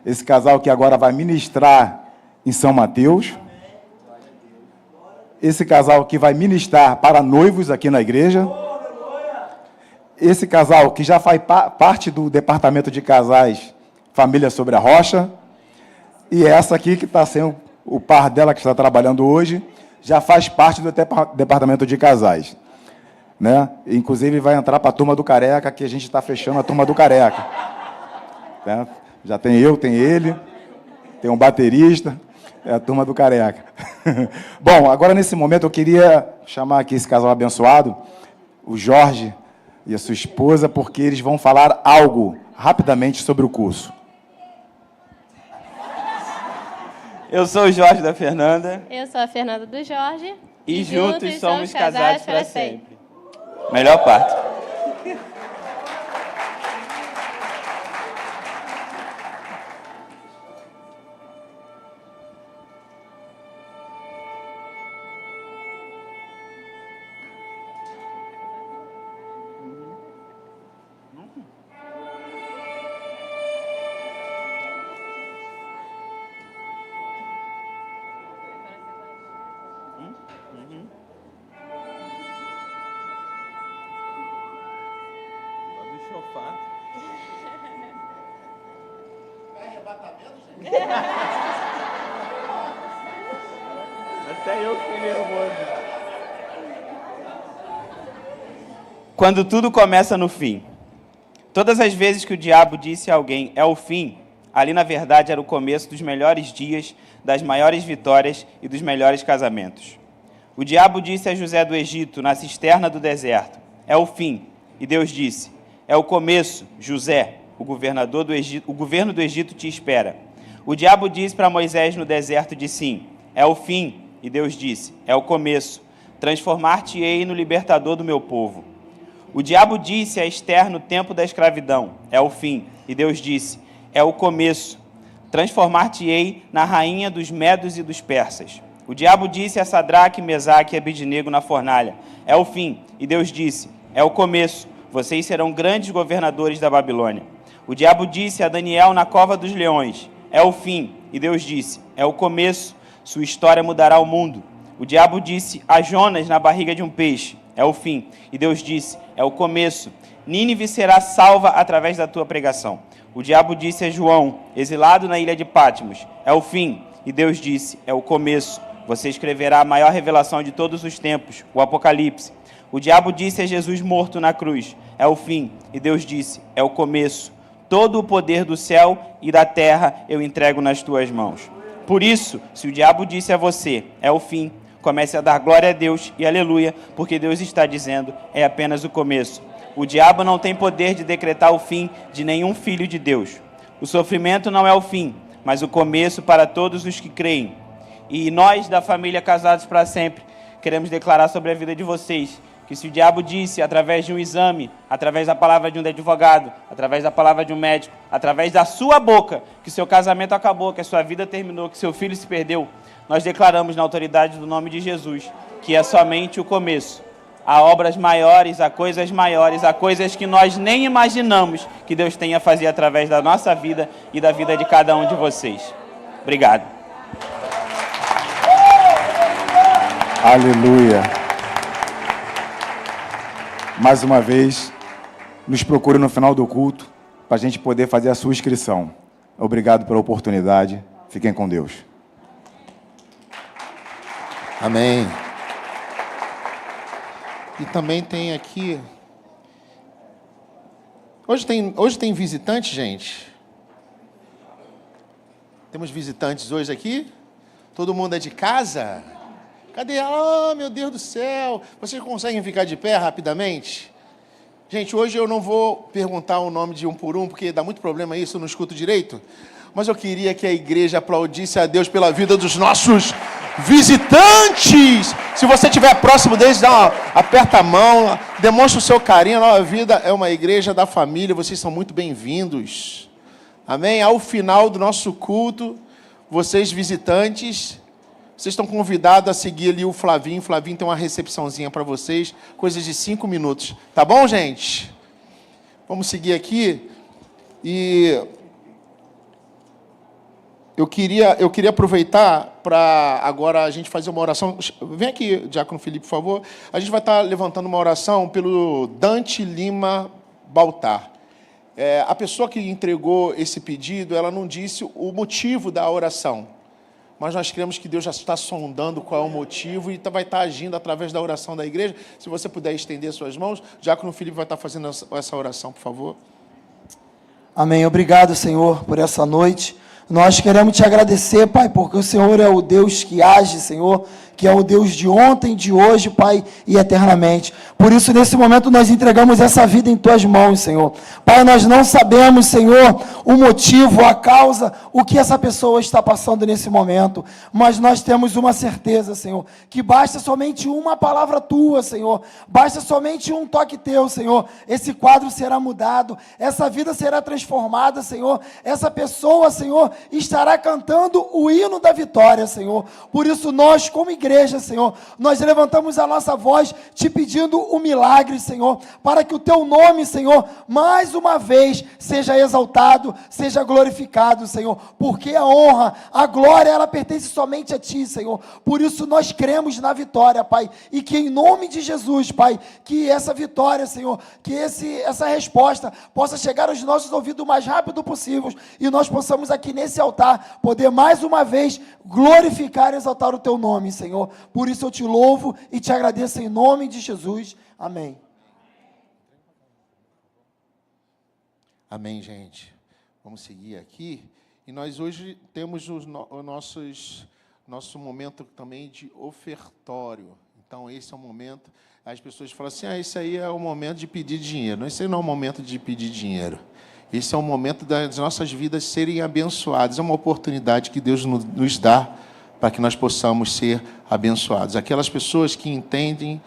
esse casal que agora vai ministrar em São Mateus. Esse casal que vai ministrar para noivos aqui na igreja. Esse casal que já faz parte do departamento de casais Família Sobre a Rocha. E essa aqui que está sendo o par dela que está trabalhando hoje, já faz parte do departamento de casais, né? Inclusive vai entrar para a turma do Careca, que a gente está fechando a turma do Careca, né? Já tem eu, tem ele, tem um baterista, é a turma do Careca. Bom, agora nesse momento eu queria chamar aqui esse casal abençoado, o Jorge, e a sua esposa, porque eles vão falar algo rapidamente sobre o curso. Eu sou o Jorge da Fernanda. Eu sou a Fernanda do Jorge. E juntos somos casados para sempre. Melhor parte. Até eu fiquei nervoso. Quando tudo começa no fim. Todas as vezes que o diabo disse a alguém, é o fim, ali na verdade era o começo dos melhores dias, das maiores vitórias e dos melhores casamentos. O diabo disse a José do Egito, na cisterna do deserto, é o fim. E Deus disse, é o começo, José, o governo do Egito te espera. O diabo disse para Moisés no deserto de Sim, é o fim. E Deus disse, é o começo, transformar-te-ei no libertador do meu povo. O diabo disse a Esther no tempo da escravidão, é o fim. E Deus disse, é o começo, transformar-te-ei na rainha dos medos e dos persas. O diabo disse a Sadraque, Mesaque e Abednego na fornalha, é o fim. E Deus disse, é o começo, vocês serão grandes governadores da Babilônia. O diabo disse a Daniel na cova dos leões, é o fim. E Deus disse, é o começo, sua história mudará o mundo. O diabo disse a Jonas na barriga de um peixe, é o fim. E Deus disse, é o começo, Nínive será salva através da tua pregação. O diabo disse a João, exilado na ilha de Patmos, é o fim. E Deus disse, é o começo, você escreverá a maior revelação de todos os tempos, o Apocalipse. O diabo disse a Jesus morto na cruz, é o fim. E Deus disse, é o começo, todo o poder do céu e da terra eu entrego nas tuas mãos. Por isso, se o diabo disse a você, é o fim, comece a dar glória a Deus e aleluia, porque Deus está dizendo, é apenas o começo. O diabo não tem poder de decretar o fim de nenhum filho de Deus. O sofrimento não é o fim, mas o começo para todos os que creem. E nós, da família Casados para Sempre, queremos declarar sobre a vida de vocês, que se o diabo disse, através de um exame, através da palavra de um advogado, através da palavra de um médico, através da sua boca, que seu casamento acabou, que a sua vida terminou, que seu filho se perdeu, nós declaramos na autoridade do nome de Jesus, que é somente o começo. Há obras maiores, há coisas que nós nem imaginamos que Deus tenha a fazer através da nossa vida e da vida de cada um de vocês. Obrigado. Aleluia. Mais uma vez, nos procure no final do culto para a gente poder fazer a sua inscrição. Obrigado pela oportunidade. Fiquem com Deus. Amém. E também tem aqui... Hoje tem visitante, gente? Temos visitantes hoje aqui? Todo mundo é de casa? Cadê? Ah, meu Deus do céu! Vocês conseguem ficar de pé rapidamente? Gente, hoje eu não vou perguntar o nome de um por um, porque dá muito problema isso, eu não escuto direito. Mas eu queria que a igreja aplaudisse a Deus pela vida dos nossos visitantes. Se você estiver próximo deles, aperta a mão, demonstra o seu carinho. A Nova Vida é uma igreja da família, vocês são muito bem-vindos. Amém? Ao final do nosso culto, vocês visitantes... Vocês estão convidados a seguir ali o Flavinho. O Flavinho tem uma recepçãozinha para vocês, coisas de 5 minutos. Tá bom, gente? Vamos seguir aqui. E eu queria aproveitar para agora a gente fazer uma oração. Vem aqui, Diácono Felipe, por favor. A gente vai estar levantando uma oração pelo Dante Lima Baltar. A pessoa que entregou esse pedido, ela não disse o motivo da oração. Mas nós cremos que Deus já está sondando qual é o motivo e vai estar agindo através da oração da igreja. Se você puder estender suas mãos, Diácono Felipe vai estar fazendo essa oração, por favor. Amém. Obrigado, Senhor, por essa noite. Nós queremos te agradecer, Pai, porque o Senhor é o Deus que age, Senhor, que é o Deus de ontem, de hoje, Pai, e eternamente. Por isso, nesse momento, nós entregamos essa vida em Tuas mãos, Senhor. Pai, nós não sabemos, Senhor, o motivo, a causa, o que essa pessoa está passando nesse momento, mas nós temos uma certeza, Senhor, que basta somente uma palavra Tua, Senhor, basta somente um toque Teu, Senhor, esse quadro será mudado, essa vida será transformada, Senhor, essa pessoa, Senhor, estará cantando o hino da vitória, Senhor. Por isso nós, como igreja, Senhor, nós levantamos a nossa voz te pedindo o milagre, Senhor, para que o Teu nome, Senhor, mais uma vez seja exaltado, seja glorificado, Senhor, porque a honra, a glória, ela pertence somente a Ti, Senhor. Por isso nós cremos na vitória, Pai, e que em nome de Jesus, Pai, que essa vitória, Senhor, que essa resposta possa chegar aos nossos ouvidos o mais rápido possível e nós possamos aqui nesse altar poder mais uma vez glorificar e exaltar o Teu nome, Senhor. Por isso eu te louvo e te agradeço em nome de Jesus. Amém. Amém, gente. Vamos seguir aqui. E nós hoje temos nosso momento também de ofertório. Então, esse é o momento. As pessoas falam assim, esse aí é o momento de pedir dinheiro. Não, esse aí não é o momento de pedir dinheiro. Esse é o momento das nossas vidas serem abençoadas. É uma oportunidade que Deus nos dá para que nós possamos ser abençoados. Aquelas pessoas que entendem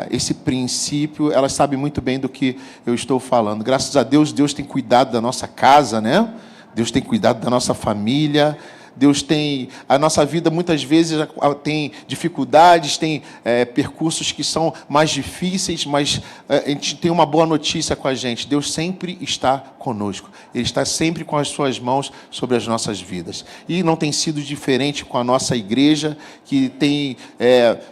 esse princípio, elas sabem muito bem do que eu estou falando. Graças a Deus, Deus tem cuidado da nossa casa, né? Deus tem cuidado da nossa família. Deus tem... A nossa vida, muitas vezes, tem dificuldades, tem percursos que são mais difíceis, mas a gente tem uma boa notícia com a gente. Deus sempre está conosco. Ele está sempre com as suas mãos sobre as nossas vidas. E não tem sido diferente com a nossa igreja, que tem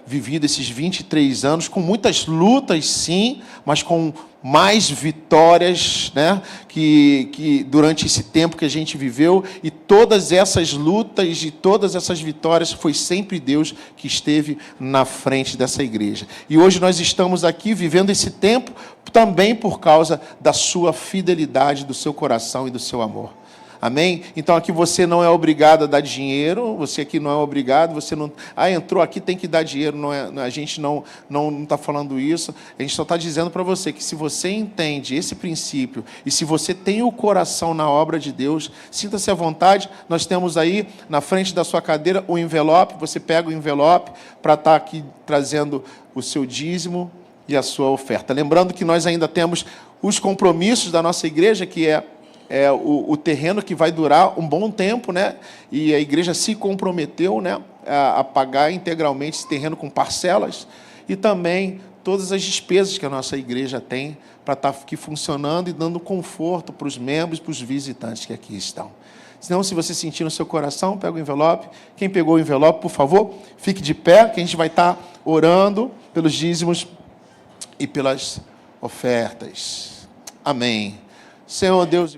vivido esses 23 anos, com muitas lutas, sim, mas com mais vitórias, né, que durante esse tempo que a gente viveu, e todas essas lutas e todas essas vitórias foi sempre Deus que esteve na frente dessa igreja. E hoje nós estamos aqui vivendo esse tempo também por causa da sua fidelidade, do seu coração e do seu amor. Amém? Então aqui você não é obrigado a dar dinheiro, você aqui não é obrigado, você não... entrou aqui, tem que dar dinheiro, a gente não está falando isso, a gente só está dizendo para você que se você entende esse princípio e se você tem o coração na obra de Deus, sinta-se à vontade, nós temos aí na frente da sua cadeira o envelope, você pega o envelope para estar aqui trazendo o seu dízimo e a sua oferta. Lembrando que nós ainda temos os compromissos da nossa igreja, que é o terreno que vai durar um bom tempo, né? E a igreja se comprometeu, né, a pagar integralmente esse terreno com parcelas e também todas as despesas que a nossa igreja tem para estar aqui funcionando e dando conforto para os membros e para os visitantes que aqui estão. Senão, se você sentir no seu coração, pega o envelope. Quem pegou o envelope, por favor, fique de pé, que a gente vai estar orando pelos dízimos e pelas ofertas. Amém. Senhor Deus...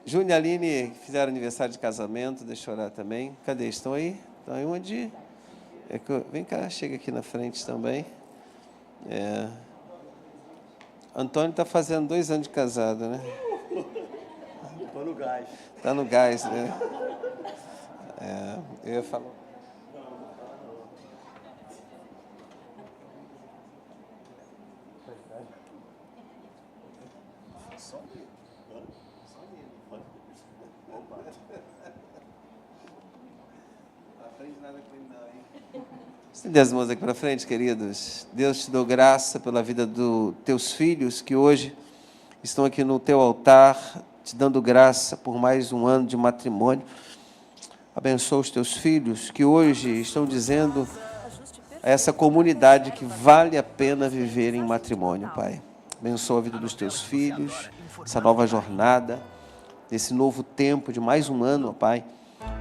Júnior e Aline fizeram aniversário de casamento, deixa eu orar também. Cadê? Estão aí? Estão aí onde? Vem cá, chega aqui na frente também. Antônio está fazendo 2 anos de casado, né? Estou no gás. Está no gás, né? Eu ia falar. Estende as mãos aqui para frente, queridos. Deus te dou graça pela vida dos teus filhos que hoje estão aqui no teu altar, te dando graça por mais um ano de matrimônio. Abençoa os teus filhos que hoje estão dizendo a essa comunidade que vale a pena viver em matrimônio, Pai. Abençoa a vida dos teus filhos, essa nova jornada, nesse novo tempo de mais um ano, Pai,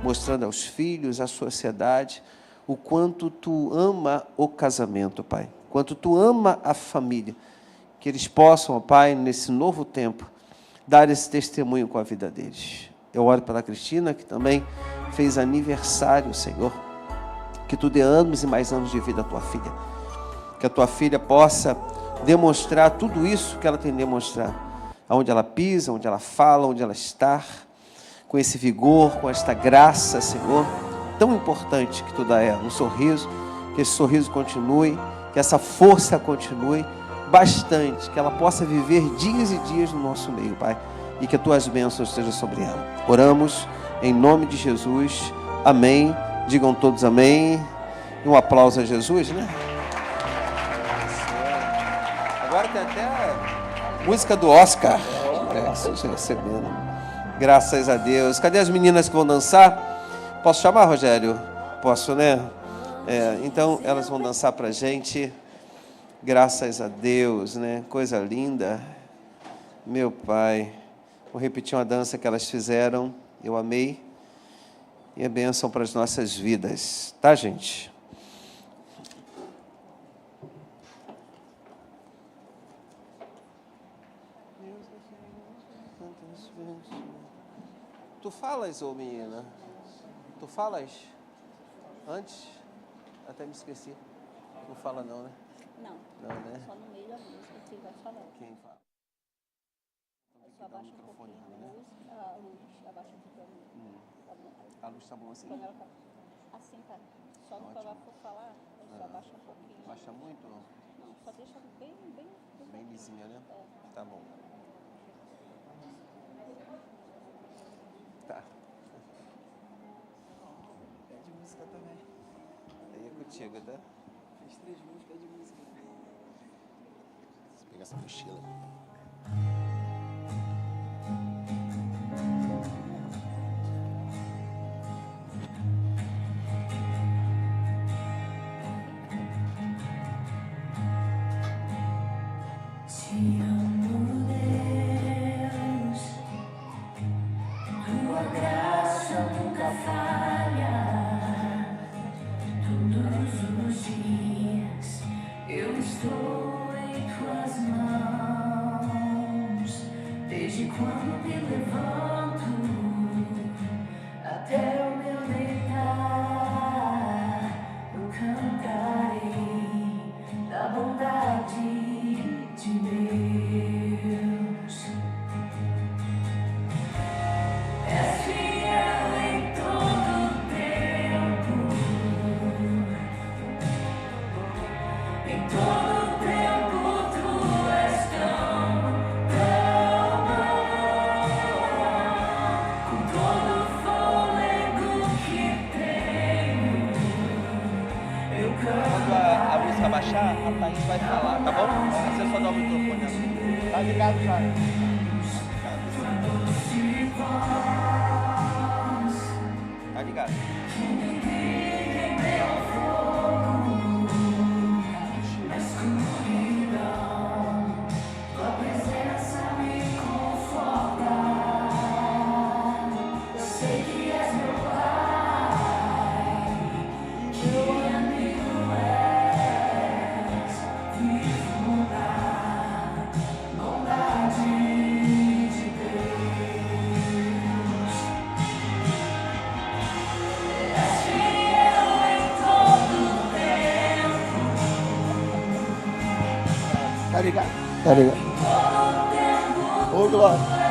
mostrando aos filhos, à sociedade, o quanto Tu ama o casamento, Pai, quanto Tu ama a família, que eles possam, Pai, nesse novo tempo, dar esse testemunho com a vida deles. Eu oro pela Cristina, que também fez aniversário, Senhor, que Tu dê anos e mais anos de vida à Tua filha, que a Tua filha possa demonstrar tudo isso que ela tem de demonstrar, aonde ela pisa, onde ela fala, onde ela está, com esse vigor, com esta graça, Senhor, tão importante que Tu dá a ela, um sorriso, que esse sorriso continue, que essa força continue bastante, que ela possa viver dias e dias no nosso meio, Pai, e que as Tuas bênçãos estejam sobre ela. Oramos em nome de Jesus, amém. Digam todos amém. E um aplauso a Jesus, né? Agora tem até a música do Oscar. Vocês recebendo. Graças a Deus. Cadê as meninas que vão dançar? Posso chamar, Rogério? Posso, né? Então, elas vão dançar pra gente. Graças a Deus, né? Coisa linda. Meu Pai. Vou repetir uma dança que elas fizeram. Eu amei. E é bênção para as nossas vidas. Tá, gente? Tu falas, ô menina? Tu falas? Antes? Até me esqueci. Não fala não, né? Não. Não, né? Só no meio da música que vai falar. Quem fala? Só abaixa um pouquinho a luz, abaixa um pouquinho a luz. A luz tá bom assim? Quando ela tá assim, tá. Só no que ela for falar, só abaixa um pouquinho. Baixa muito? Não, só deixa bem lisinha, né? Tá bom. Tá. Pede música também. Aí é contigo, tá? Fez 3 músicas, pede música. Vou pegar essa mochila. Te amo, Deus, Tua graça nunca falha. Todos os dias eu estou em Tuas mãos, desde quando me levanto até o meu deitar, eu cantarei da bondade de Deus. És fiel em todo tempo, em todo tempo Tu és tão bom, com todo o fôlego que tenho, eu Quando canto. a música baixar, a Thaís vai falar, tá bom? Você só dá o microfone. Tá ligado já. Tá ligado. Na escuridão, Tua presença me conforta. Eu sei que és meu Pai, meu amigo és, vivo na bondade de Deus. Tá ligado? Tá ligado? Ô, glória.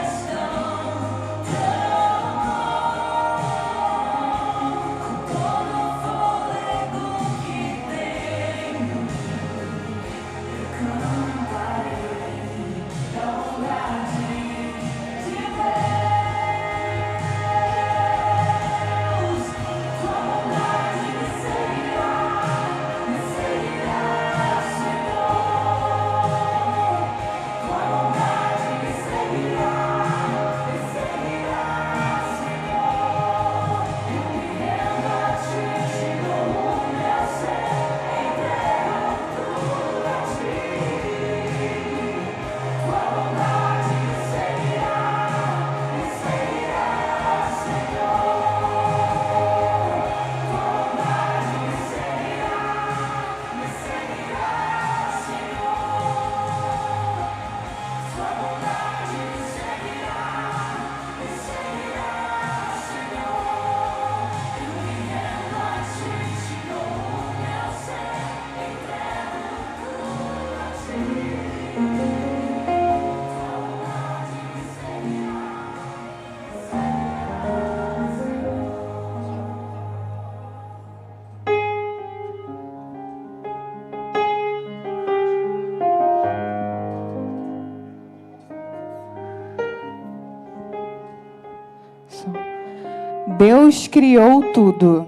Deus criou tudo.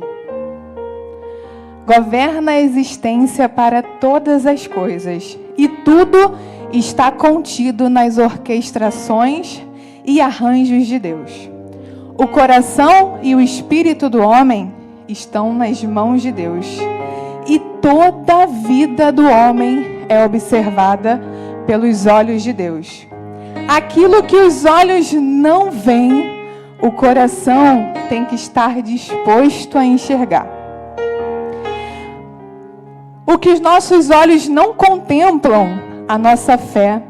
Governa a existência para todas as coisas. E tudo está contido nas orquestrações e arranjos de Deus. O coração e o espírito do homem estão nas mãos de Deus. E toda a vida do homem é observada pelos olhos de Deus. Aquilo que os olhos não veem, o coração tem que estar disposto a enxergar. O que os nossos olhos não contemplam, a nossa fé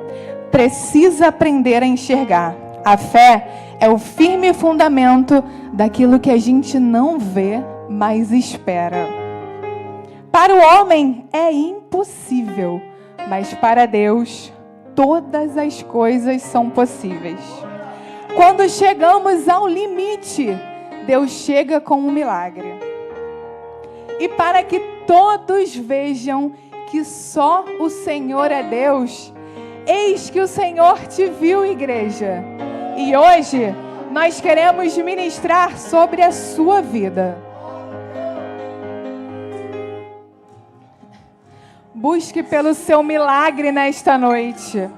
precisa aprender a enxergar. A fé é o firme fundamento daquilo que a gente não vê, mas espera. Para o homem é impossível, mas para Deus todas as coisas são possíveis. Quando chegamos ao limite, Deus chega com um milagre. E para que todos vejam que só o Senhor é Deus, eis que o Senhor te viu, igreja. E hoje nós queremos ministrar sobre a sua vida. Busque pelo seu milagre nesta noite.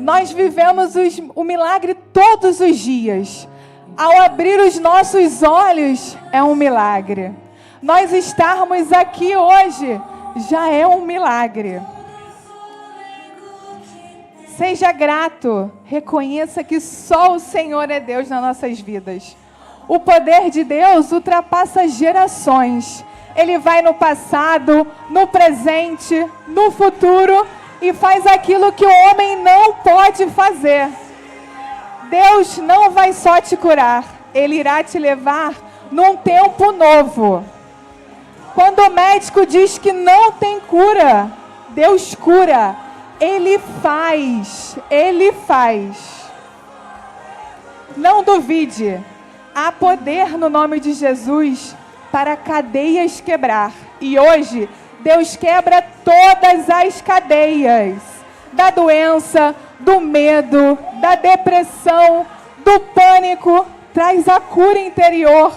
Nós vivemos o milagre todos os dias. Ao abrir os nossos olhos, é um milagre. Nós estarmos aqui hoje já é um milagre. Seja grato, reconheça que só o Senhor é Deus nas nossas vidas. O poder de Deus ultrapassa gerações. Ele vai no passado, no presente, no futuro e faz aquilo que o homem não pode fazer. Deus não vai só te curar, Ele irá te levar num tempo novo. Quando o médico diz que não tem cura, Deus cura. Ele faz, Ele faz. Não duvide, há poder no nome de Jesus para cadeias quebrar. E hoje, Deus quebra todas as cadeias da doença, do medo, da depressão, do pânico. Traz a cura interior,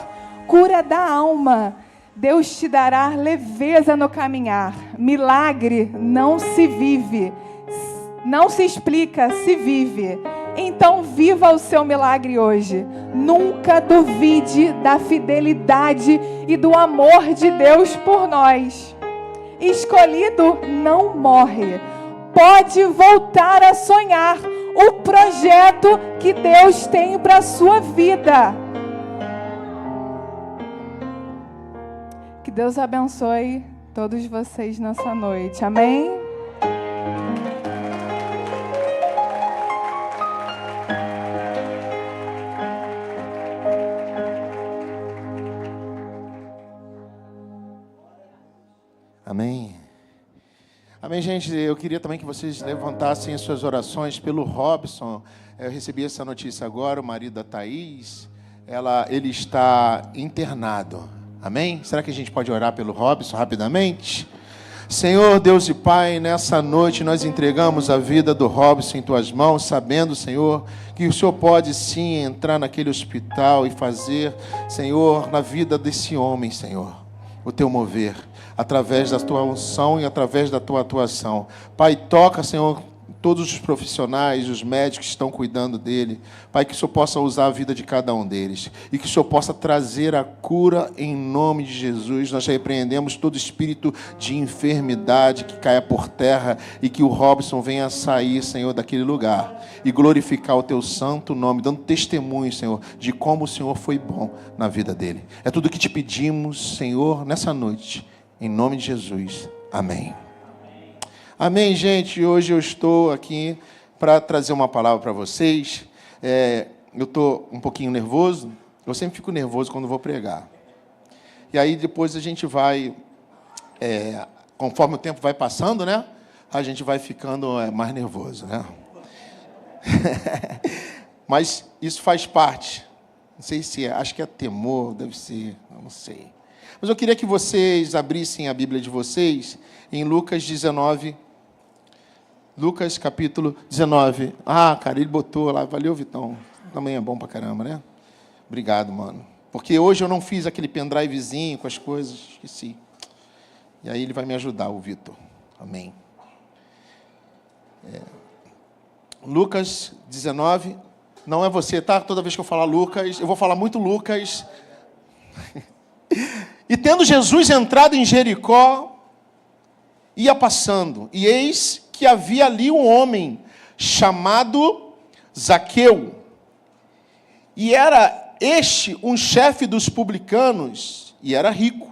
cura da alma. Deus te dará leveza no caminhar. Milagre não se vive, não se explica, se vive. Então viva o seu milagre hoje. Nunca duvide da fidelidade e do amor de Deus por nós. Escolhido não morre. Pode voltar a sonhar o projeto que Deus tem para a sua vida. Que Deus abençoe todos vocês nessa noite. Amém? Amém. Amém, gente? Eu queria também que vocês levantassem as suas orações pelo Robson. Eu recebi essa notícia agora, o marido da Thaís. Ele está internado. Amém? Será que a gente pode orar pelo Robson rapidamente? Senhor, Deus e Pai, nessa noite nós entregamos a vida do Robson em Tuas mãos, sabendo, Senhor, que o Senhor pode sim entrar naquele hospital e fazer, Senhor, na vida desse homem, Senhor, o Teu mover, através da Tua unção e através da Tua atuação. Pai, toca, Senhor, todos os profissionais, os médicos que estão cuidando dele. Pai, que o Senhor possa usar a vida de cada um deles. E que o Senhor possa trazer a cura em nome de Jesus. Nós repreendemos todo espírito de enfermidade que caia por terra e que o Robson venha sair, Senhor, daquele lugar e glorificar o Teu santo nome, dando testemunho, Senhor, de como o Senhor foi bom na vida dele. É tudo que te pedimos, Senhor, nessa noite. Em nome de Jesus. Amém. Amém, gente. Hoje eu estou aqui para trazer uma palavra para vocês. Eu estou um pouquinho nervoso. Eu sempre fico nervoso quando vou pregar. E aí depois a gente vai, conforme o tempo vai passando, né? A gente vai ficando mais nervoso, né? Mas isso faz parte. Não sei se acho que é temor, deve ser, não sei. Mas eu queria que vocês abrissem a Bíblia de vocês em Lucas 19. Lucas, capítulo 19. Ah, cara, ele botou lá. Valeu, Vitão. Também é bom pra caramba, né? Obrigado, mano. Porque hoje eu não fiz aquele pendrivezinho com as coisas. Esqueci. E aí ele vai me ajudar, o Vitor. Amém. Lucas 19. Não é você, tá? Toda vez que eu falar Lucas, eu vou falar muito Lucas. E tendo Jesus entrado em Jericó, ia passando. E eis que havia ali um homem chamado Zaqueu. E era este um chefe dos publicanos, e era rico.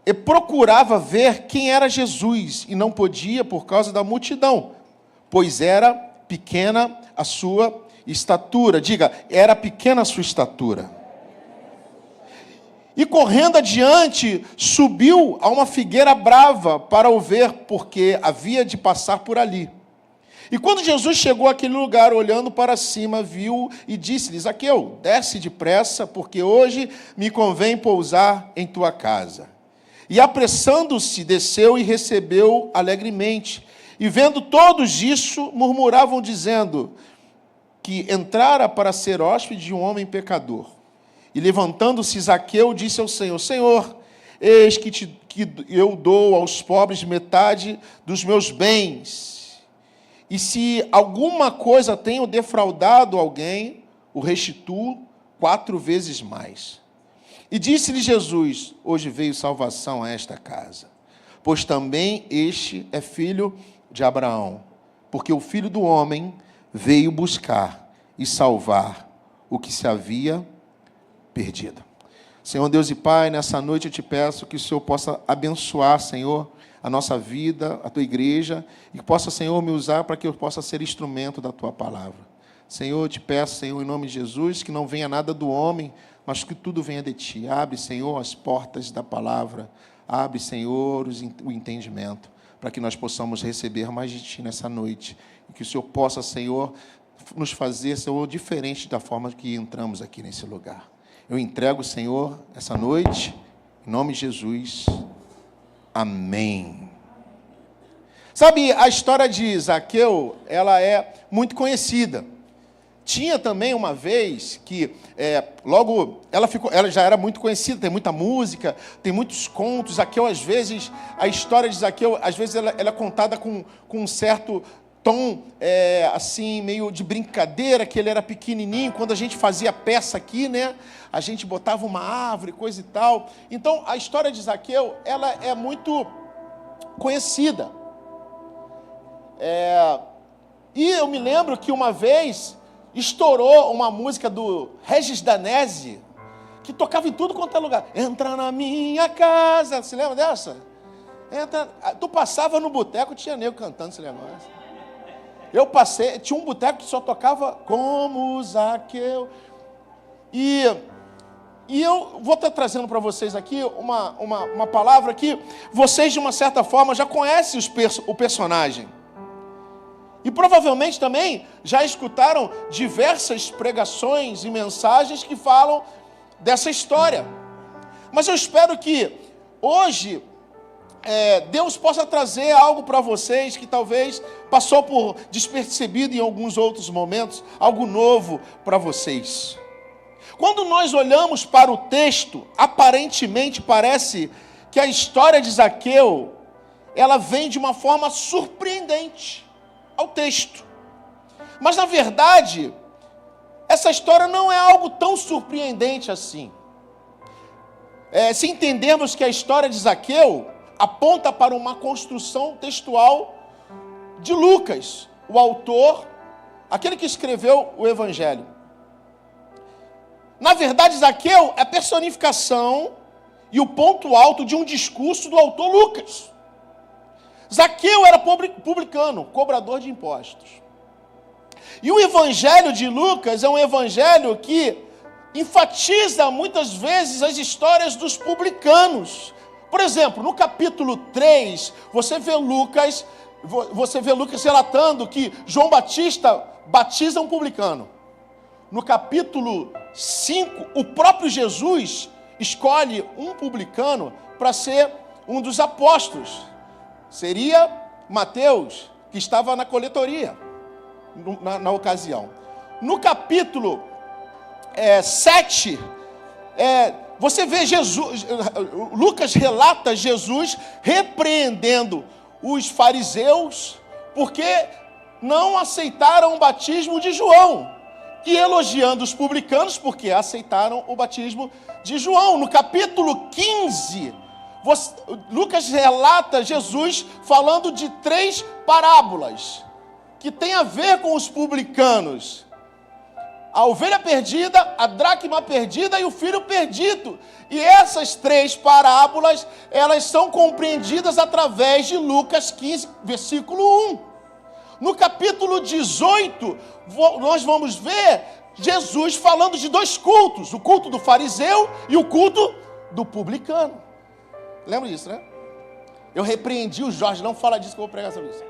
E procurava ver quem era Jesus, e não podia por causa da multidão, pois era pequena a sua estatura. Diga, era pequena a sua estatura. E correndo adiante, subiu a uma figueira brava para o ver, porque havia de passar por ali. E quando Jesus chegou àquele lugar, olhando para cima, viu e disse-lhe: Zaqueu, desce depressa, porque hoje me convém pousar em tua casa. E apressando-se, desceu e recebeu alegremente. E vendo todos isso, murmuravam, dizendo que entrara para ser hóspede de um homem pecador. E levantando-se Zaqueu, disse ao Senhor: Senhor, eis que eu dou aos pobres metade dos meus bens. E se alguma coisa tenho defraudado alguém, o restituo 4 vezes mais. E disse-lhe Jesus: hoje veio salvação a esta casa, pois também este é filho de Abraão, porque o Filho do Homem veio buscar e salvar o que se havia perdido. Senhor Deus e Pai, nessa noite eu te peço que o Senhor possa abençoar, Senhor, a nossa vida, a tua igreja, e que possa, Senhor, me usar para que eu possa ser instrumento da tua palavra. Senhor, eu te peço, Senhor, em nome de Jesus, que não venha nada do homem, mas que tudo venha de ti. Abre, Senhor, as portas da palavra. Abre, Senhor, o entendimento, para que nós possamos receber mais de ti nessa noite. E que o Senhor possa, Senhor, nos fazer, Senhor, diferente da forma que entramos aqui nesse lugar. Eu entrego, Senhor, essa noite, em nome de Jesus. Amém. Sabe, a história de Zaqueu, ela é muito conhecida. Tinha também uma vez que, ela já era muito conhecida, tem muita música, tem muitos contos. Zaqueu, às vezes, a história de Zaqueu, às vezes ela é contada com um certo tom, assim, meio de brincadeira, que ele era pequenininho. Quando a gente fazia peça aqui, né, a gente botava uma árvore, coisa e tal. Então, a história de Zaqueu, ela é muito conhecida. E eu me lembro que uma vez estourou uma música do Regis Danese, que tocava em tudo quanto é lugar. Entra na minha casa. Você lembra dessa? Tu passava no boteco, tinha nego cantando esse negócio. Eu passei, tinha um boteco que só tocava como Zaqueu. E E eu vou estar trazendo para vocês aqui uma palavra que vocês, de uma certa forma, já conhecem o personagem. E provavelmente também já escutaram diversas pregações e mensagens que falam dessa história. Mas eu espero que hoje Deus possa trazer algo para vocês que talvez passou por despercebido em alguns outros momentos, algo novo para vocês. Quando nós olhamos para o texto, aparentemente parece que a história de Zaqueu, ela vem de uma forma surpreendente ao texto. Mas, na verdade, essa história não é algo tão surpreendente assim. Se entendermos que a história de Zaqueu aponta para uma construção textual de Lucas, o autor, aquele que escreveu o Evangelho. Na verdade, Zaqueu é a personificação e o ponto alto de um discurso do autor Lucas. Zaqueu era publicano, cobrador de impostos. E o Evangelho de Lucas é um evangelho que enfatiza muitas vezes as histórias dos publicanos. Por exemplo, no capítulo 3, você vê Lucas relatando que João Batista batiza um publicano. No capítulo 5, o próprio Jesus escolhe um publicano para ser um dos apóstolos. Seria Mateus, que estava na coletoria na ocasião. No capítulo 7, você vê Lucas relata Jesus repreendendo os fariseus porque não aceitaram o batismo de João. E elogiando os publicanos, porque aceitaram o batismo de João. No capítulo 15, Lucas relata Jesus falando de 3 parábolas, que tem a ver com os publicanos. A ovelha perdida, a dracma perdida e o filho perdido. E essas 3 parábolas, elas são compreendidas através de Lucas 15, versículo 1. No capítulo 18, nós vamos ver Jesus falando de 2 cultos, o culto do fariseu e o culto do publicano. Lembra disso, né? Eu repreendi o Jorge, não fala disso que eu vou pregar sobre isso.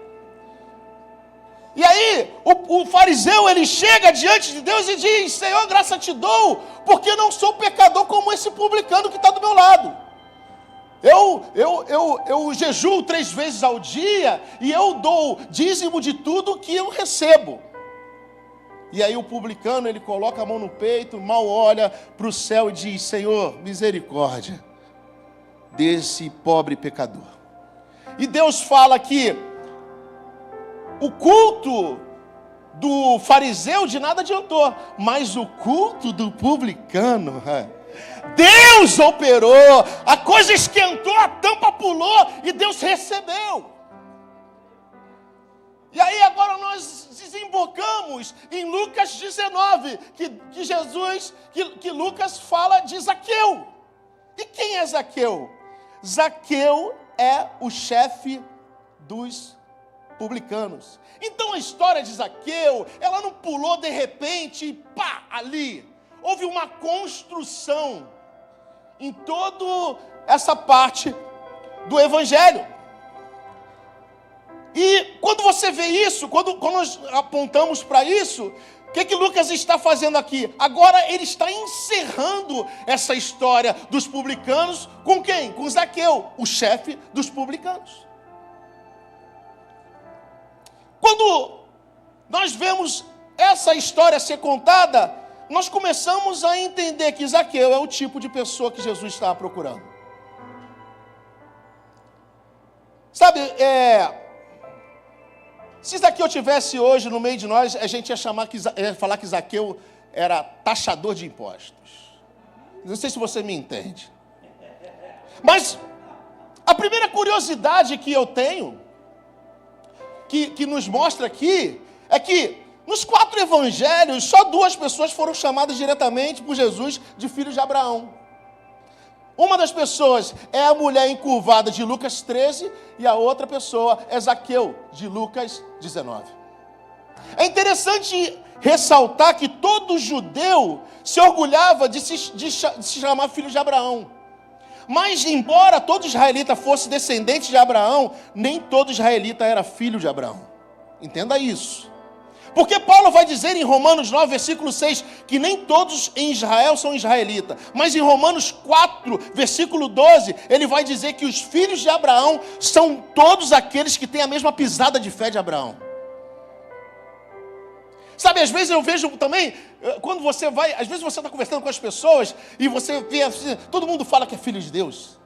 E aí, o fariseu, ele chega diante de Deus e diz: Senhor, graça te dou, porque não sou pecador como esse publicano que está do meu lado. Eu jejuo 3 vezes ao dia e eu dou dízimo de tudo que eu recebo. E aí o publicano, ele coloca a mão no peito, mal olha para o céu e diz: Senhor, misericórdia desse pobre pecador. E Deus fala que o culto do fariseu de nada adiantou, mas o culto do publicano, Deus operou, a coisa esquentou, a tampa pulou e Deus recebeu. E aí agora nós desembocamos em Lucas 19, que Lucas fala de Zaqueu. E quem é Zaqueu? Zaqueu é o chefe dos publicanos. Então a história de Zaqueu, ela não pulou de repente e pá, ali. Houve uma construção em toda essa parte do Evangelho. E quando você vê isso, quando nós apontamos para isso, o que Lucas está fazendo aqui? Agora ele está encerrando essa história dos publicanos com quem? Com Zaqueu, o chefe dos publicanos. Quando nós vemos essa história ser contada, nós começamos a entender que Zaqueu é o tipo de pessoa que Jesus estava procurando. Sabe, se Zaqueu estivesse hoje no meio de nós, a gente ia falar que Zaqueu era taxador de impostos. Não sei se você me entende. Mas a primeira curiosidade que eu tenho, que nos mostra aqui, é que nos 4 evangelhos, só 2 pessoas foram chamadas diretamente por Jesus de filhos de Abraão. Uma das pessoas é a mulher encurvada de Lucas 13 e a outra pessoa é Zaqueu, de Lucas 19. É interessante ressaltar que todo judeu se orgulhava de se chamar filho de Abraão. Mas, embora todo israelita fosse descendente de Abraão, nem todo israelita era filho de Abraão. Entenda isso. Porque Paulo vai dizer em Romanos 9, versículo 6, que nem todos em Israel são israelitas. Mas em Romanos 4, versículo 12, ele vai dizer que os filhos de Abraão são todos aqueles que têm a mesma pisada de fé de Abraão. Sabe, às vezes eu vejo também, quando você vai, às vezes você está conversando com as pessoas e você vê, todo mundo fala que é filho de Deus.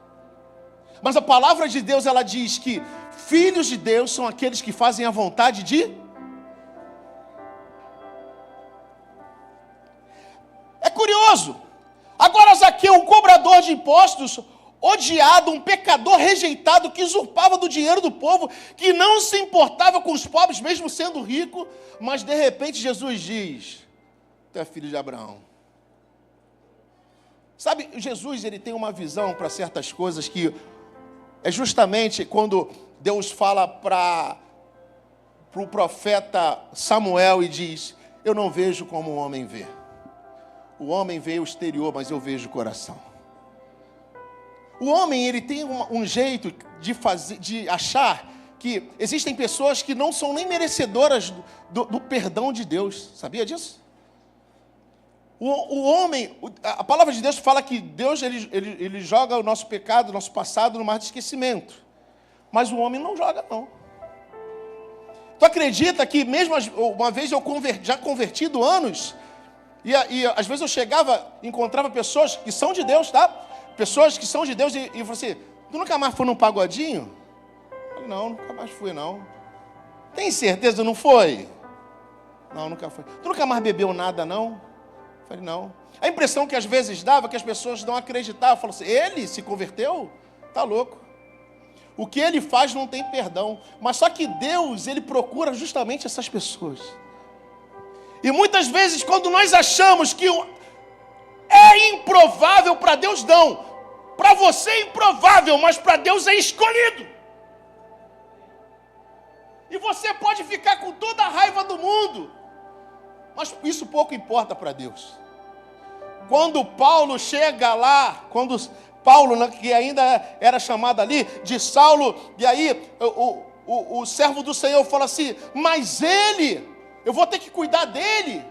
Mas a palavra de Deus, ela diz que filhos de Deus são aqueles que fazem a vontade de... É curioso. Agora Zaqueu, um cobrador de impostos, odiado, um pecador rejeitado, que usurpava do dinheiro do povo, que não se importava com os pobres, mesmo sendo rico, mas de repente Jesus diz, tu é filho de Abraão. Sabe, Jesus, ele tem uma visão para certas coisas que é justamente quando Deus fala para o profeta Samuel e diz, eu não vejo como o homem vê. O homem vê o exterior, mas eu vejo o coração. O homem, ele tem um jeito de achar que existem pessoas que não são nem merecedoras do perdão de Deus. Sabia disso? O homem, a palavra de Deus fala que Deus ele joga o nosso pecado, o nosso passado no mar de esquecimento. Mas o homem não joga, não. Tu acredita que mesmo uma vez eu já convertido anos, e às vezes eu chegava, encontrava pessoas que são de Deus, tá? Pessoas que são de Deus e falou assim, tu nunca mais foi num pagodinho? Eu falei, não, nunca mais fui, não. Tem certeza, não foi? Não, nunca foi. Tu nunca mais bebeu nada, não? Eu falei, não. A impressão que às vezes dava que as pessoas não acreditavam. Falaram assim, ele se converteu? Tá louco. O que ele faz não tem perdão. Mas só que Deus, ele procura justamente essas pessoas. E muitas vezes, quando nós achamos que é improvável, para Deus não. Para você é improvável, mas para Deus é escolhido. E você pode ficar com toda a raiva do mundo, mas isso pouco importa para Deus. Quando Paulo chega lá, quando Paulo, que ainda era chamado ali de Saulo, e aí o servo do Senhor fala assim, mas ele, eu vou ter que cuidar dele.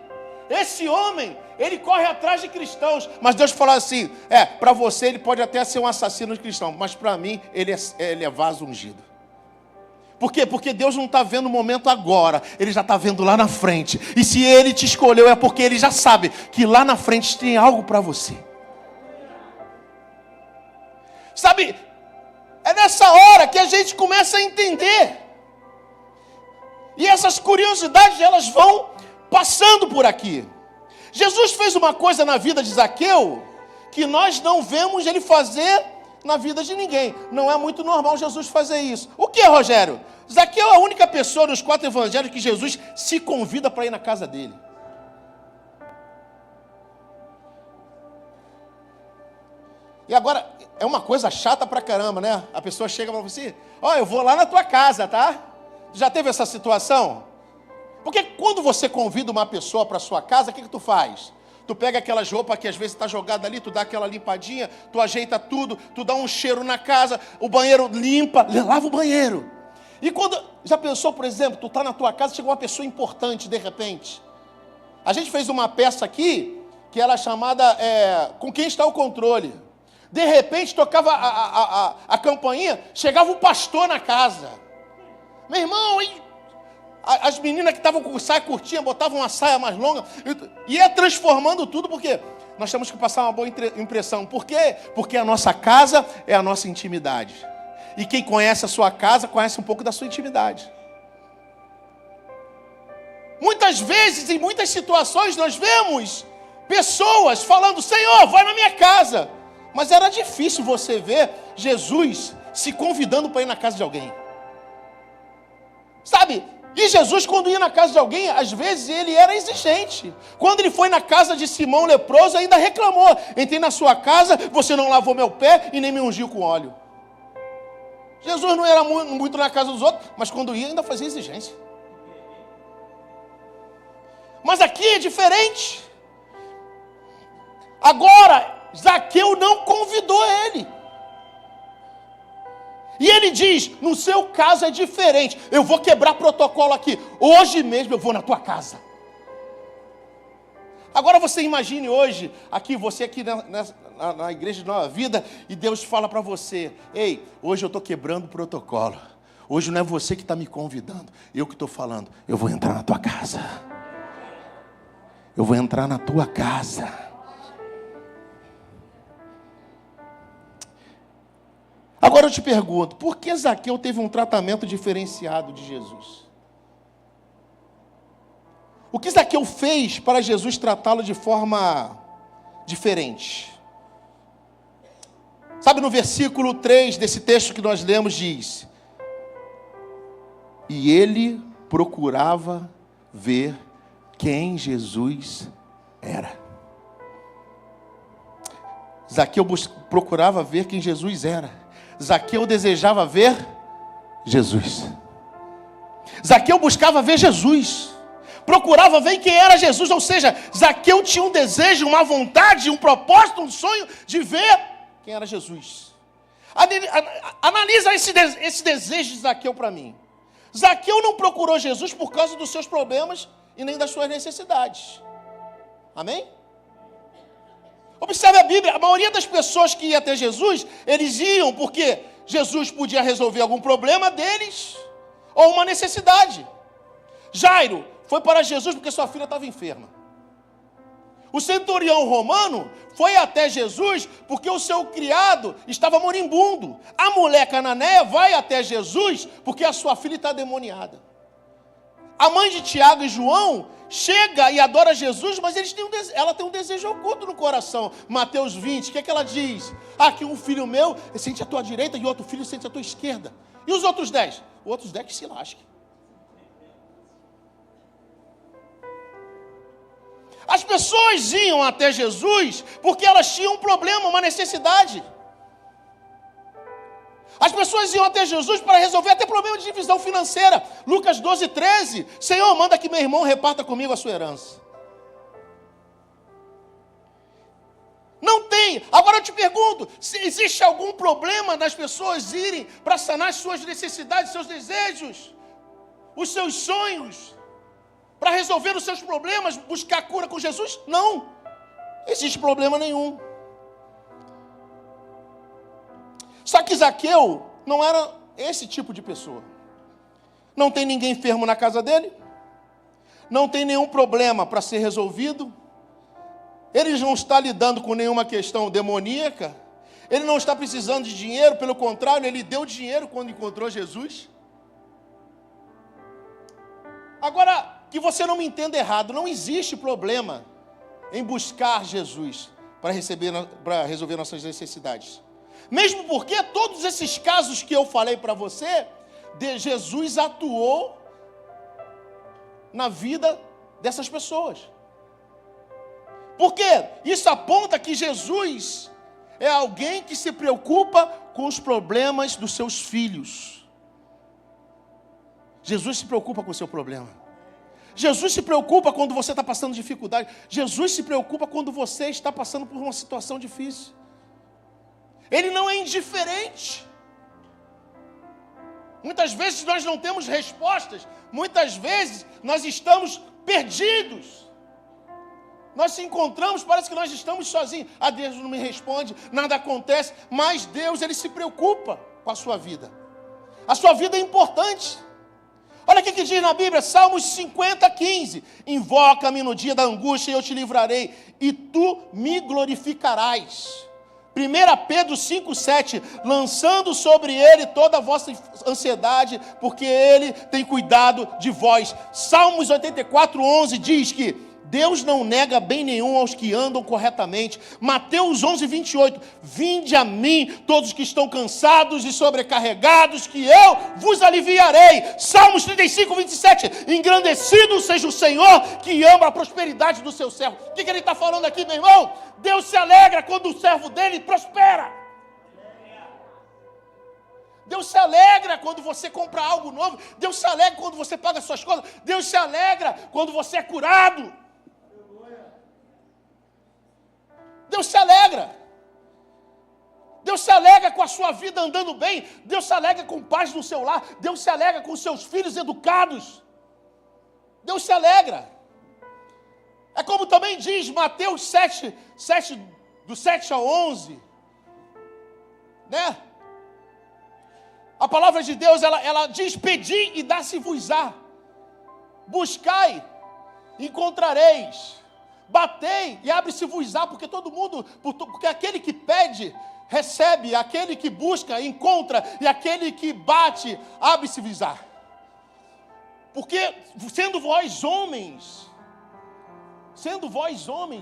Esse homem, ele corre atrás de cristãos. Mas Deus fala assim, para você ele pode até ser um assassino de cristão, mas para mim ele é vaso ungido. Por quê? Porque Deus não está vendo o momento agora, ele já está vendo lá na frente. E se ele te escolheu é porque ele já sabe que lá na frente tem algo para você. Sabe, é nessa hora que a gente começa a entender. E essas curiosidades, elas vão passando por aqui. Jesus fez uma coisa na vida de Zaqueu que nós não vemos ele fazer na vida de ninguém. Não é muito normal Jesus fazer isso. O que, Rogério? Zaqueu é a única pessoa nos 4 evangelhos que Jesus se convida para ir na casa dele. E agora, é uma coisa chata pra caramba, né? A pessoa chega para você, eu vou lá na tua casa, tá? Já teve essa situação? Porque quando você convida uma pessoa para sua casa, o que tu faz? Tu pega aquelas roupas que às vezes está jogada ali, tu dá aquela limpadinha, tu ajeita tudo, tu dá um cheiro na casa, o banheiro limpa, lava o banheiro. E quando, já pensou, por exemplo, tu está na tua casa, chega uma pessoa importante de repente. A gente fez uma peça aqui, que era chamada Com Quem Está o Controle. De repente tocava a campainha, chegava um pastor na casa. Meu irmão, as meninas que estavam com saia curtinha, botavam uma saia mais longa, ia transformando tudo, porque nós temos que passar uma boa impressão. Por quê? Porque a nossa casa é a nossa intimidade. E quem conhece a sua casa, conhece um pouco da sua intimidade. Muitas vezes, em muitas situações, nós vemos pessoas falando, Senhor, vai na minha casa. Mas era difícil você ver Jesus se convidando para ir na casa de alguém. Sabe? E Jesus, quando ia na casa de alguém, às vezes ele era exigente. Quando ele foi na casa de Simão leproso, ainda reclamou. Entrei na sua casa, você não lavou meu pé e nem me ungiu com óleo. Jesus não era muito na casa dos outros, mas quando ia, ainda fazia exigência. Mas aqui é diferente. Agora, Zaqueu não convidou ele. E ele diz, no seu caso é diferente. Eu vou quebrar protocolo aqui. Hoje mesmo eu vou na tua casa. Agora você imagine hoje, você aqui na igreja de Nova Vida, e Deus fala para você, ei, hoje eu estou quebrando o protocolo. Hoje não é você que está me convidando, eu que estou falando, eu vou entrar na tua casa. Eu vou entrar na tua casa. Agora eu te pergunto, por que Zaqueu teve um tratamento diferenciado de Jesus? O que Zaqueu fez para Jesus tratá-lo de forma diferente? Sabe, no versículo 3 desse texto que nós lemos diz: e ele procurava ver quem Jesus era. Zaqueu procurava ver quem Jesus era. Zaqueu desejava ver Jesus. Zaqueu buscava ver Jesus. Procurava ver quem era Jesus, ou seja, Zaqueu tinha um desejo, uma vontade, um propósito, um sonho de ver quem era Jesus. Analisa esse desejo de Zaqueu para mim. Zaqueu não procurou Jesus por causa dos seus problemas e nem das suas necessidades. Amém? Observe a Bíblia, a maioria das pessoas que ia até Jesus, eles iam porque Jesus podia resolver algum problema deles ou uma necessidade. Jairo foi para Jesus porque sua filha estava enferma. O centurião romano foi até Jesus porque o seu criado estava moribundo. A mulher cananeia vai até Jesus porque a sua filha está endemoniada. A mãe de Tiago e João chega e adora Jesus, mas ela tem um desejo oculto no coração. Mateus 20, o que é que ela diz? Que um filho meu sente à tua direita e outro filho sente à tua esquerda. E os outros 10? Os outros 10 que se lasquem. As pessoas iam até Jesus porque elas tinham um problema, uma necessidade. As pessoas iam até Jesus para resolver até problema de divisão financeira. Lucas 12, 13. Senhor, manda que meu irmão reparta comigo a sua herança. Não tem. Agora eu te pergunto, se existe algum problema das pessoas irem para sanar as suas necessidades, seus desejos, os seus sonhos, para resolver os seus problemas, buscar cura com Jesus? Não existe problema nenhum. Só que Zaqueu não era esse tipo de pessoa. Não tem ninguém enfermo na casa dele, não tem nenhum problema para ser resolvido, ele não está lidando com nenhuma questão demoníaca, ele não está precisando de dinheiro, pelo contrário, ele deu dinheiro quando encontrou Jesus. Agora, que você não me entenda errado, não existe problema em buscar Jesus para resolver nossas necessidades. Mesmo porque todos esses casos que eu falei para você, Jesus atuou na vida dessas pessoas. Porque isso aponta que Jesus é alguém que se preocupa com os problemas dos seus filhos. Jesus se preocupa com o seu problema. Jesus se preocupa quando você está passando dificuldade. Jesus se preocupa quando você está passando por uma situação difícil. Ele não é indiferente. Muitas vezes nós não temos respostas. Muitas vezes nós estamos perdidos. Nós se encontramos, parece que nós estamos sozinhos. Deus não me responde, nada acontece. Mas Deus, Ele se preocupa com a sua vida. A sua vida é importante. Olha o que diz na Bíblia, Salmos 50, 15. Invoca-me no dia da angústia e eu te livrarei, e tu me glorificarás. 1 Pedro 5, 7. Lançando sobre ele toda a vossa ansiedade, porque ele tem cuidado de vós. Salmos 84, 11 diz que Deus não nega bem nenhum aos que andam corretamente. Mateus 11, 28. Vinde a mim, todos que estão cansados e sobrecarregados, que eu vos aliviarei. Salmos 35, 27. Engrandecido seja o Senhor, que ama a prosperidade do seu servo. O que ele está falando aqui, meu irmão? Deus se alegra quando o servo dele prospera. Deus se alegra quando você compra algo novo. Deus se alegra quando você paga suas contas. Deus se alegra quando você é curado. Deus se alegra. Deus se alegra com a sua vida andando bem. Deus se alegra com paz no seu lar. Deus se alegra com seus filhos educados. Deus se alegra. É como também diz Mateus 7, do 7 ao 11. Né? A palavra de Deus, ela diz, pedi e dá-se-vos-á. Buscai, encontrareis. Batei e abre-se-vos-á, porque todo mundo, porque aquele que pede, recebe, aquele que busca, encontra, e aquele que bate, abre-se-vos-á. Porque, sendo vós homens,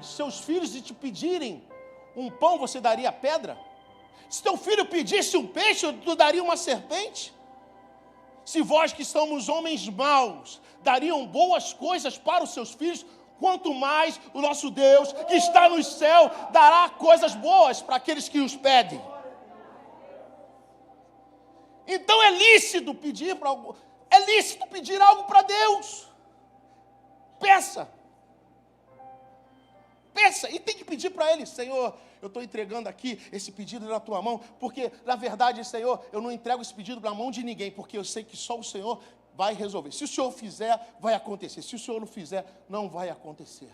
seus filhos te pedirem um pão, você daria pedra? Se teu filho pedisse um peixe, tu daria uma serpente? Se vós que somos homens maus, dariam boas coisas para os seus filhos, quanto mais o nosso Deus, que está no céu, dará coisas boas para aqueles que os pedem. Então é lícito pedir algo para Deus. Peça. E tem que pedir para Ele, Senhor, eu estou entregando aqui esse pedido na tua mão, porque, na verdade, Senhor, eu não entrego esse pedido na mão de ninguém, porque eu sei que só o Senhor vai resolver. Se o Senhor fizer, vai acontecer. Se o Senhor não fizer, não vai acontecer.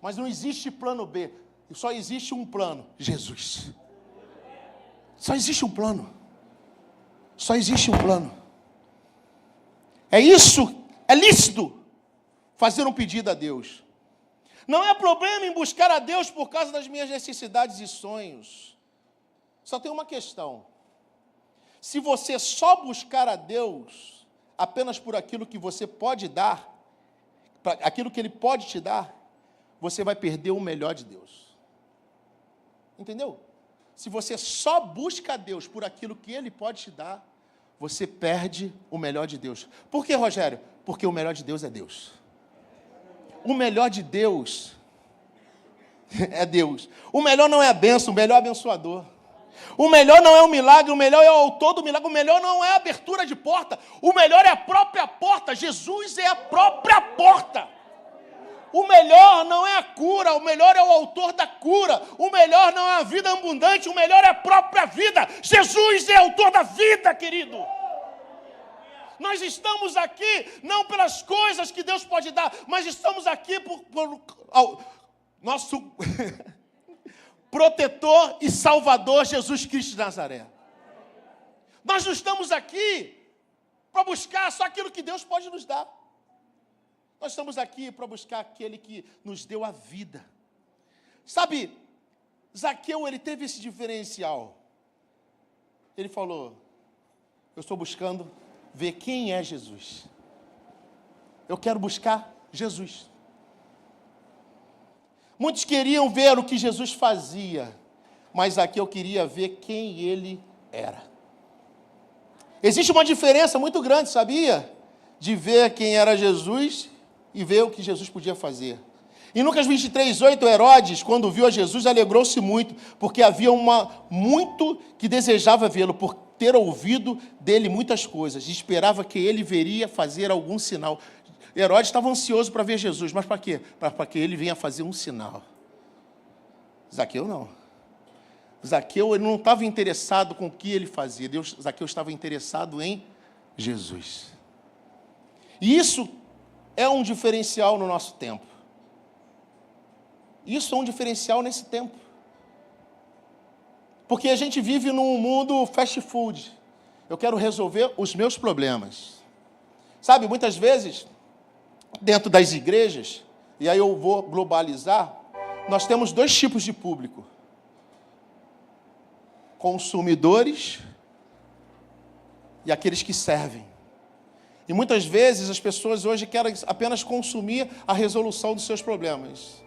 Mas não existe plano B. Só existe um plano, Jesus. Só existe um plano. Só existe um plano. É lícito fazer um pedido a Deus. Não é problema em buscar a Deus por causa das minhas necessidades e sonhos. Só tem uma questão. Se você só buscar a Deus apenas por aquilo que você pode dar, aquilo que Ele pode te dar, você vai perder o melhor de Deus. Entendeu? Se você só busca a Deus por aquilo que Ele pode te dar, você perde o melhor de Deus. Por que, Rogério? Porque o melhor de Deus é Deus. O melhor de Deus é Deus. O melhor não é a bênção, o melhor é o abençoador. O melhor não é o milagre, o melhor é o autor do milagre. O melhor não é a abertura de porta, o melhor é a própria porta. Jesus é a própria porta. O melhor não é a cura, o melhor é o autor da cura. O melhor não é a vida abundante, o melhor é a própria vida. Jesus é autor da vida, querido. Nós estamos aqui não pelas coisas que Deus pode dar, mas estamos aqui por nosso protetor e salvador, Jesus Cristo de Nazaré. Nós não estamos aqui para buscar só aquilo que Deus pode nos dar. Nós estamos aqui para buscar aquele que nos deu a vida. Sabe, Zaqueu, ele teve esse diferencial. Ele falou, eu estou buscando ver quem é Jesus. Eu quero buscar Jesus. Muitos queriam ver o que Jesus fazia, mas aqui eu queria ver quem Ele era. Existe uma diferença muito grande, sabia? De ver quem era Jesus e ver o que Jesus podia fazer. Em Lucas 23:8, Herodes, quando viu a Jesus, alegrou-se muito, porque havia muito que desejava vê-lo, por ter ouvido dele muitas coisas, e esperava que ele veria fazer algum sinal. Herodes estava ansioso para ver Jesus, mas para quê? Para que ele venha fazer um sinal. Zaqueu não. Zaqueu ele não estava interessado com o que ele fazia. Zaqueu estava interessado em Jesus. E isso é um diferencial no nosso tempo. Isso é um diferencial nesse tempo. Porque a gente vive num mundo fast food. Eu quero resolver os meus problemas. Sabe, muitas vezes, dentro das igrejas, e aí eu vou globalizar, nós temos dois tipos de público. Consumidores e aqueles que servem. E muitas vezes as pessoas hoje querem apenas consumir a resolução dos seus problemas.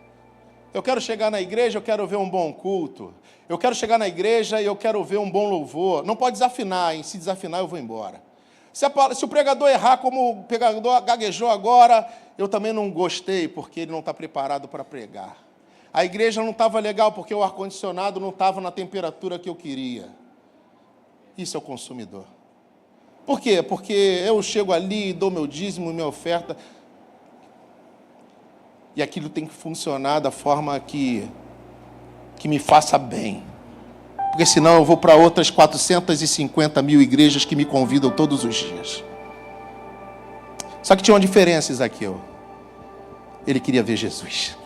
Eu quero chegar na igreja, eu quero ver um bom culto. Eu quero chegar na igreja e eu quero ver um bom louvor. Não pode desafinar, hein? Se desafinar eu vou embora. Se o pregador errar como o pregador gaguejou agora, eu também não gostei, porque ele não está preparado para pregar. A igreja não estava legal porque o ar-condicionado não estava na temperatura que eu queria. Isso é o consumidor. Por quê? Porque eu chego ali, dou meu dízimo, minha oferta, e aquilo tem que funcionar da forma que me faça bem. Porque senão eu vou para outras 450 mil igrejas que me convidam todos os dias. Só que tinha uma diferença, Zaqueu. Ele queria ver Jesus.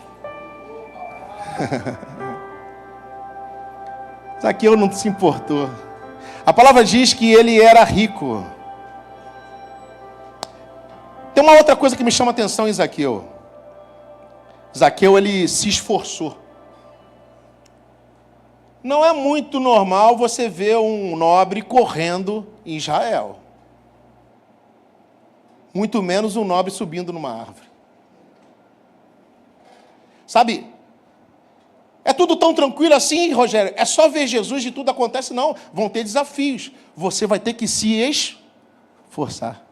Zaqueu não se importou. A palavra diz que ele era rico. Tem uma outra coisa que me chama a atenção em Zaqueu. Zaqueu, ele se esforçou. Não é muito normal você ver um nobre correndo em Israel. Muito menos um nobre subindo numa árvore. Sabe? É tudo tão tranquilo assim, Rogério? É só ver Jesus e tudo acontece? Não. Vão ter desafios. Você vai ter que se esforçar.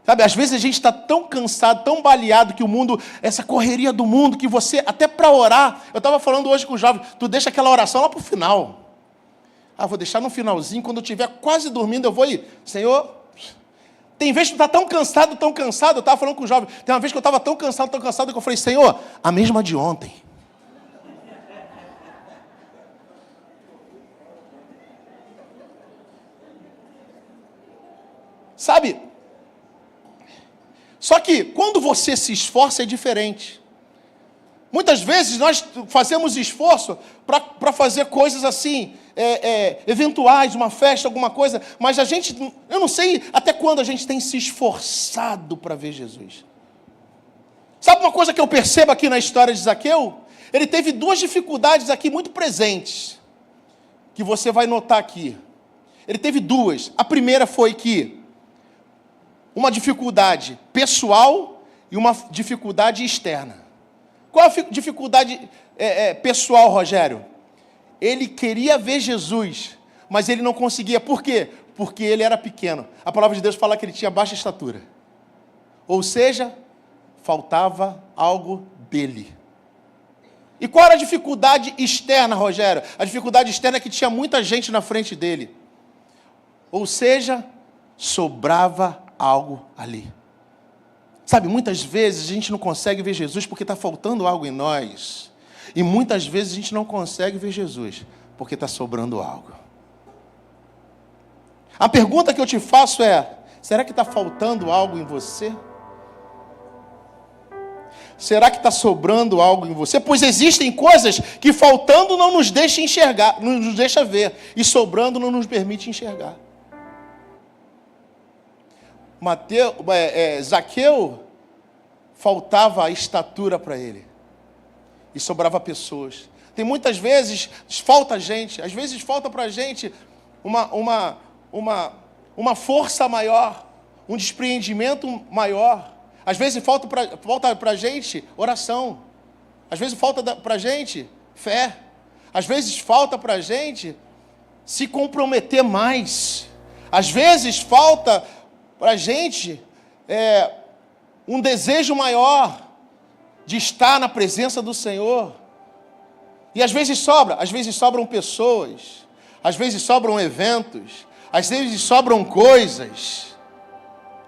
Sabe, às vezes a gente está tão cansado, tão baleado que o mundo, essa correria do mundo, que você, até para orar, eu estava falando hoje com o jovem, tu deixa aquela oração lá para o final. Vou deixar no finalzinho, quando eu estiver quase dormindo, eu vou ir, Senhor, tem vezes que tu está tão cansado, eu estava falando com o jovem, tem uma vez que eu estava tão cansado, que eu falei, Senhor, a mesma de ontem. Sabe? Só que, quando você se esforça, é diferente. Muitas vezes, nós fazemos esforço para fazer coisas assim, eventuais, uma festa, alguma coisa, mas a gente, eu não sei até quando a gente tem se esforçado para ver Jesus. Sabe uma coisa que eu percebo aqui na história de Zaqueu? Ele teve duas dificuldades aqui muito presentes, que você vai notar aqui. Ele teve duas. A primeira foi que uma dificuldade pessoal e uma dificuldade externa. Qual a dificuldade pessoal, Rogério? Ele queria ver Jesus, mas ele não conseguia. Por quê? Porque ele era pequeno. A palavra de Deus fala que ele tinha baixa estatura. Ou seja, faltava algo dele. E qual era a dificuldade externa, Rogério? A dificuldade externa é que tinha muita gente na frente dele. Ou seja, sobrava algo ali. Sabe, muitas vezes a gente não consegue ver Jesus porque está faltando algo em nós. E muitas vezes a gente não consegue ver Jesus porque está sobrando algo. A pergunta que eu te faço é, será que está faltando algo em você? Será que está sobrando algo em você? Pois existem coisas que faltando não nos deixa enxergar, não nos deixa ver, e sobrando não nos permite enxergar. Zaqueu, faltava a estatura para ele. E sobrava pessoas. Tem muitas vezes, falta gente. Às vezes falta para a gente uma força maior. Um despreendimento maior. Às vezes falta para a gente oração. Às vezes falta para a gente fé. Às vezes falta para a gente se comprometer mais. Às vezes falta para a gente um desejo maior de estar na presença do Senhor. E às vezes sobram pessoas, às vezes sobram eventos, às vezes sobram coisas.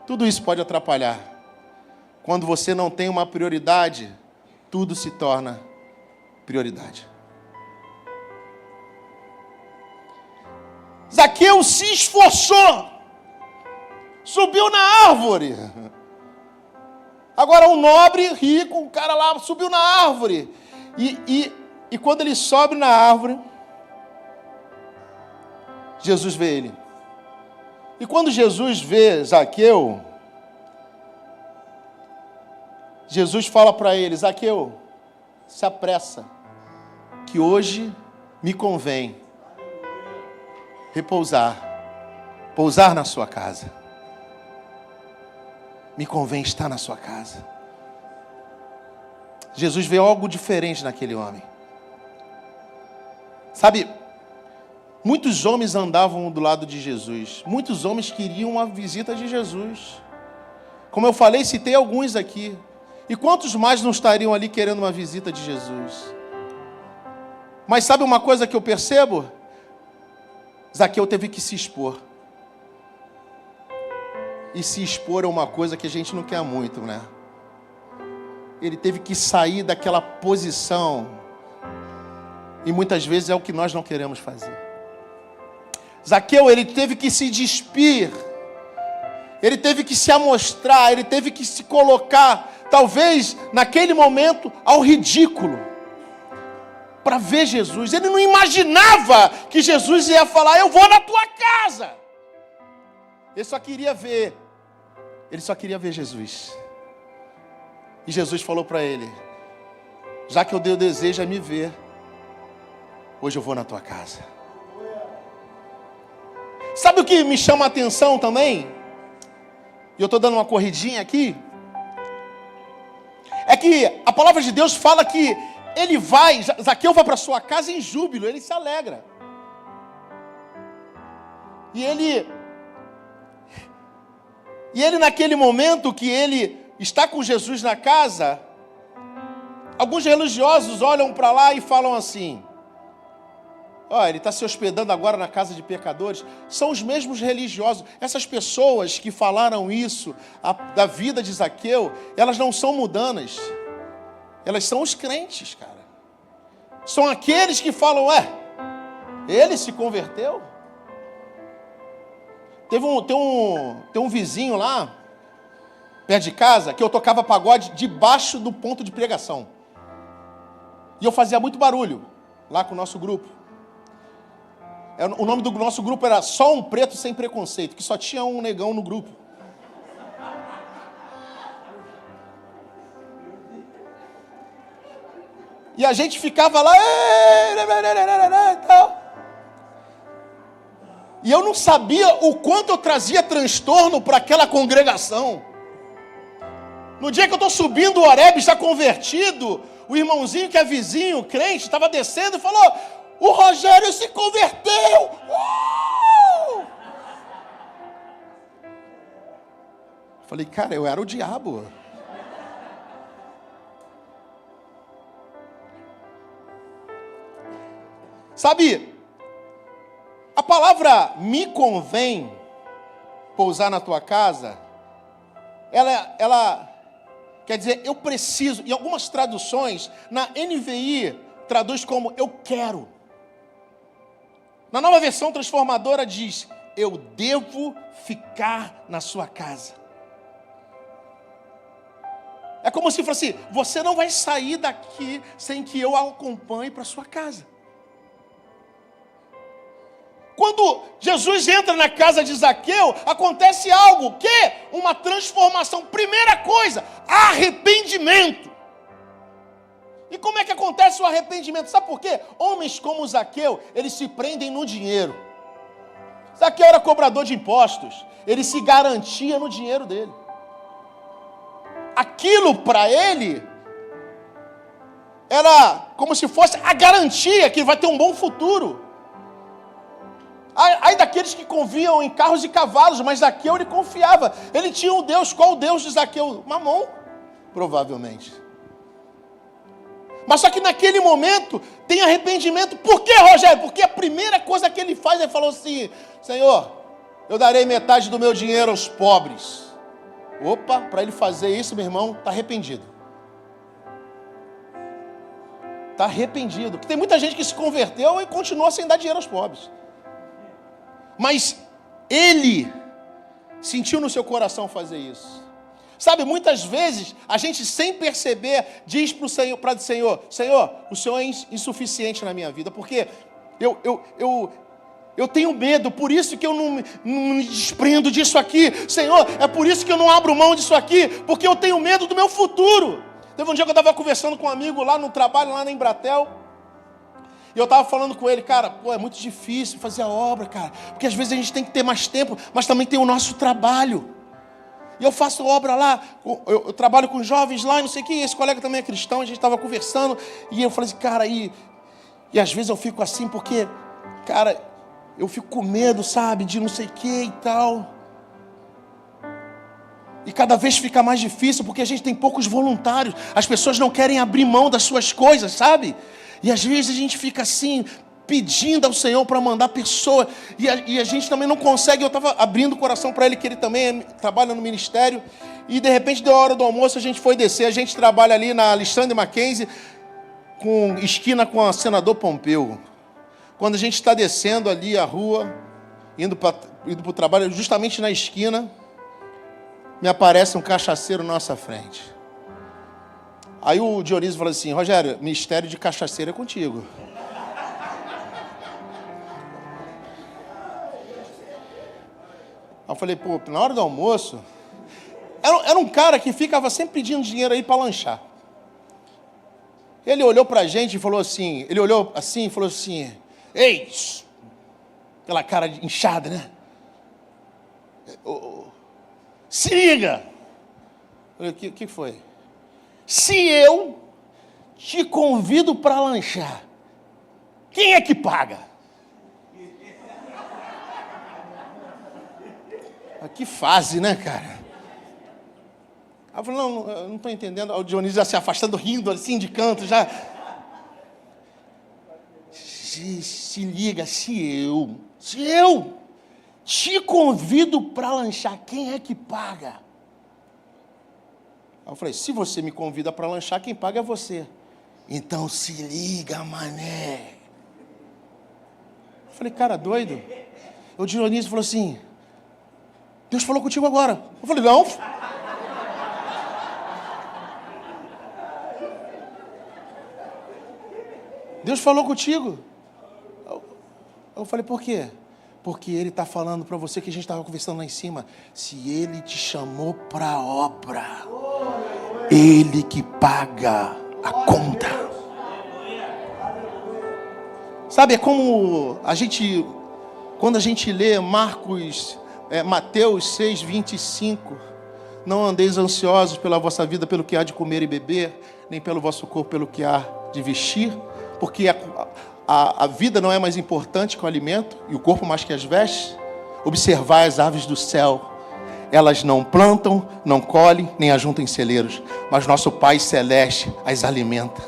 Tudo isso pode atrapalhar. Quando você não tem uma prioridade, tudo se torna prioridade. Zaqueu se esforçou. Subiu na árvore. Agora um nobre, rico, um cara lá subiu na árvore. E quando ele sobe na árvore, Jesus vê ele. E quando Jesus vê Zaqueu, Jesus fala para ele, Zaqueu, se apressa, que hoje me convém pousar na sua casa. Me convém estar na sua casa. Jesus vê algo diferente naquele homem. Sabe, muitos homens andavam do lado de Jesus. Muitos homens queriam a visita de Jesus. Como eu falei, citei alguns aqui. E quantos mais não estariam ali querendo uma visita de Jesus? Mas sabe uma coisa que eu percebo? Zaqueu teve que se expor. e se expor a uma coisa que a gente não quer muito, né? Ele teve que sair daquela posição. E muitas vezes é o que nós não queremos fazer. Zaqueu, ele teve que se despir. Ele teve que se amostrar. Ele teve que se colocar, talvez, naquele momento, ao ridículo. Para ver Jesus. Ele não imaginava que Jesus ia falar, eu vou na tua casa. Ele só queria ver. Ele só queria ver Jesus. E Jesus falou para ele, já que o teu desejo é me ver, hoje eu vou na tua casa. Sabe o que me chama a atenção também? E eu estou dando uma corridinha aqui. É que a palavra de Deus fala que ele vai, Zaqueu vai para sua casa em júbilo, ele se alegra. E ele naquele momento que ele está com Jesus na casa, alguns religiosos olham para lá e falam assim, ele está se hospedando agora na casa de pecadores. São os mesmos religiosos. Essas pessoas que falaram isso da vida de Zaqueu, elas não são mundanas. Elas são os crentes, cara. São aqueles que falam, ele se converteu? Tem um vizinho lá, perto de casa, que eu tocava pagode debaixo do ponto de pregação. E eu fazia muito barulho lá com o nosso grupo. O nome do nosso grupo era Só um Preto Sem Preconceito, que só tinha um negão no grupo. E a gente ficava lá, e tal. E eu não sabia o quanto eu trazia transtorno para aquela congregação. No dia que eu estou subindo o Horebe, está convertido, o irmãozinho que é vizinho, crente, estava descendo e falou, o Rogério se converteu! Falei, cara, eu era o diabo. Sabe, a palavra me convém pousar na tua casa, ela quer dizer, eu preciso. Em algumas traduções, na NVI, traduz como eu quero. Na Nova Versão Transformadora diz, eu devo ficar na sua casa. É como se fosse, você não vai sair daqui sem que eu a acompanhe para sua casa. Quando Jesus entra na casa de Zaqueu, acontece algo, que? Uma transformação. Primeira coisa, arrependimento. E como é que acontece o arrependimento? Sabe por quê? Homens como Zaqueu, eles se prendem no dinheiro. Zaqueu era cobrador de impostos, ele se garantia no dinheiro dele. Aquilo para ele era como se fosse a garantia que ele vai ter um bom futuro. Aí daqueles que confiam em carros e cavalos, mas Zaqueu ele confiava. Ele tinha um Deus. Qual o Deus de Zaqueu? Mamon, provavelmente. Mas só que naquele momento tem arrependimento. Por que, Rogério? Porque a primeira coisa que ele faz, ele falou assim, Senhor, eu darei metade do meu dinheiro aos pobres. Opa, para ele fazer isso, meu irmão, está arrependido. Está arrependido. Porque tem muita gente que se converteu e continua sem dar dinheiro aos pobres. Mas ele sentiu no seu coração fazer isso. Sabe, muitas vezes a gente sem perceber diz para o Senhor, Senhor, o Senhor é insuficiente na minha vida, porque eu tenho medo, por isso que eu não me desprendo disso aqui. Senhor, é por isso que eu não abro mão disso aqui, porque eu tenho medo do meu futuro. Teve um dia que eu estava conversando com um amigo lá no trabalho, lá na Embratel, e eu estava falando com ele, cara, é muito difícil fazer a obra, cara, porque às vezes a gente tem que ter mais tempo, mas também tem o nosso trabalho. E eu faço obra lá, eu trabalho com jovens lá, e não sei o que, esse colega também é cristão, a gente estava conversando, e eu falei assim, cara, e às vezes eu fico assim, porque, cara, eu fico com medo, sabe, de não sei o que e tal. E cada vez fica mais difícil, porque a gente tem poucos voluntários, as pessoas não querem abrir mão das suas coisas, sabe? E às vezes a gente fica assim, pedindo ao Senhor para mandar pessoa, e a gente também não consegue. Eu estava abrindo o coração para ele, que ele também trabalha no ministério, e de repente deu a hora do almoço, a gente foi descer. A gente trabalha ali na Alexandre Mackenzie, com esquina com a Senador Pompeu. Quando a gente está descendo ali a rua, indo para o trabalho, justamente na esquina, me aparece um cachaceiro na nossa frente. Aí o Dionísio falou assim: Rogério, mistério de cachaceiro é contigo. Aí eu falei, pô, na hora do almoço, era um cara que ficava sempre pedindo dinheiro aí para lanchar. Ele olhou para a gente e falou assim, ei, aquela cara inchada, né? Se liga. Eu falei, o que foi? Se eu te convido para lanchar, quem é que paga? Que fase, né, cara? Aí eu falei, não, eu não estou entendendo. O Dionísio já se afastando, rindo assim de canto, já. Se liga, se eu te convido para lanchar, quem é que paga? Aí eu falei, se você me convida para lanchar, quem paga é você. Então se liga, mané. Eu falei, cara doido. O Dionísio falou assim, Deus falou contigo agora. Eu falei, não. Deus falou contigo. Eu falei, por quê? Porque Ele está falando para você, que a gente estava conversando lá em cima. Se Ele te chamou para a obra, Ele que paga a conta. Sabe, é como quando a gente lê Mateus 6, 25, não andeis ansiosos pela vossa vida, pelo que há de comer e beber, nem pelo vosso corpo, pelo que há de vestir, porque a vida não é mais importante que o alimento, e o corpo mais que as vestes. Observai as aves do céu, elas não plantam, não colhem, nem ajuntam em celeiros, mas nosso Pai Celeste as alimenta.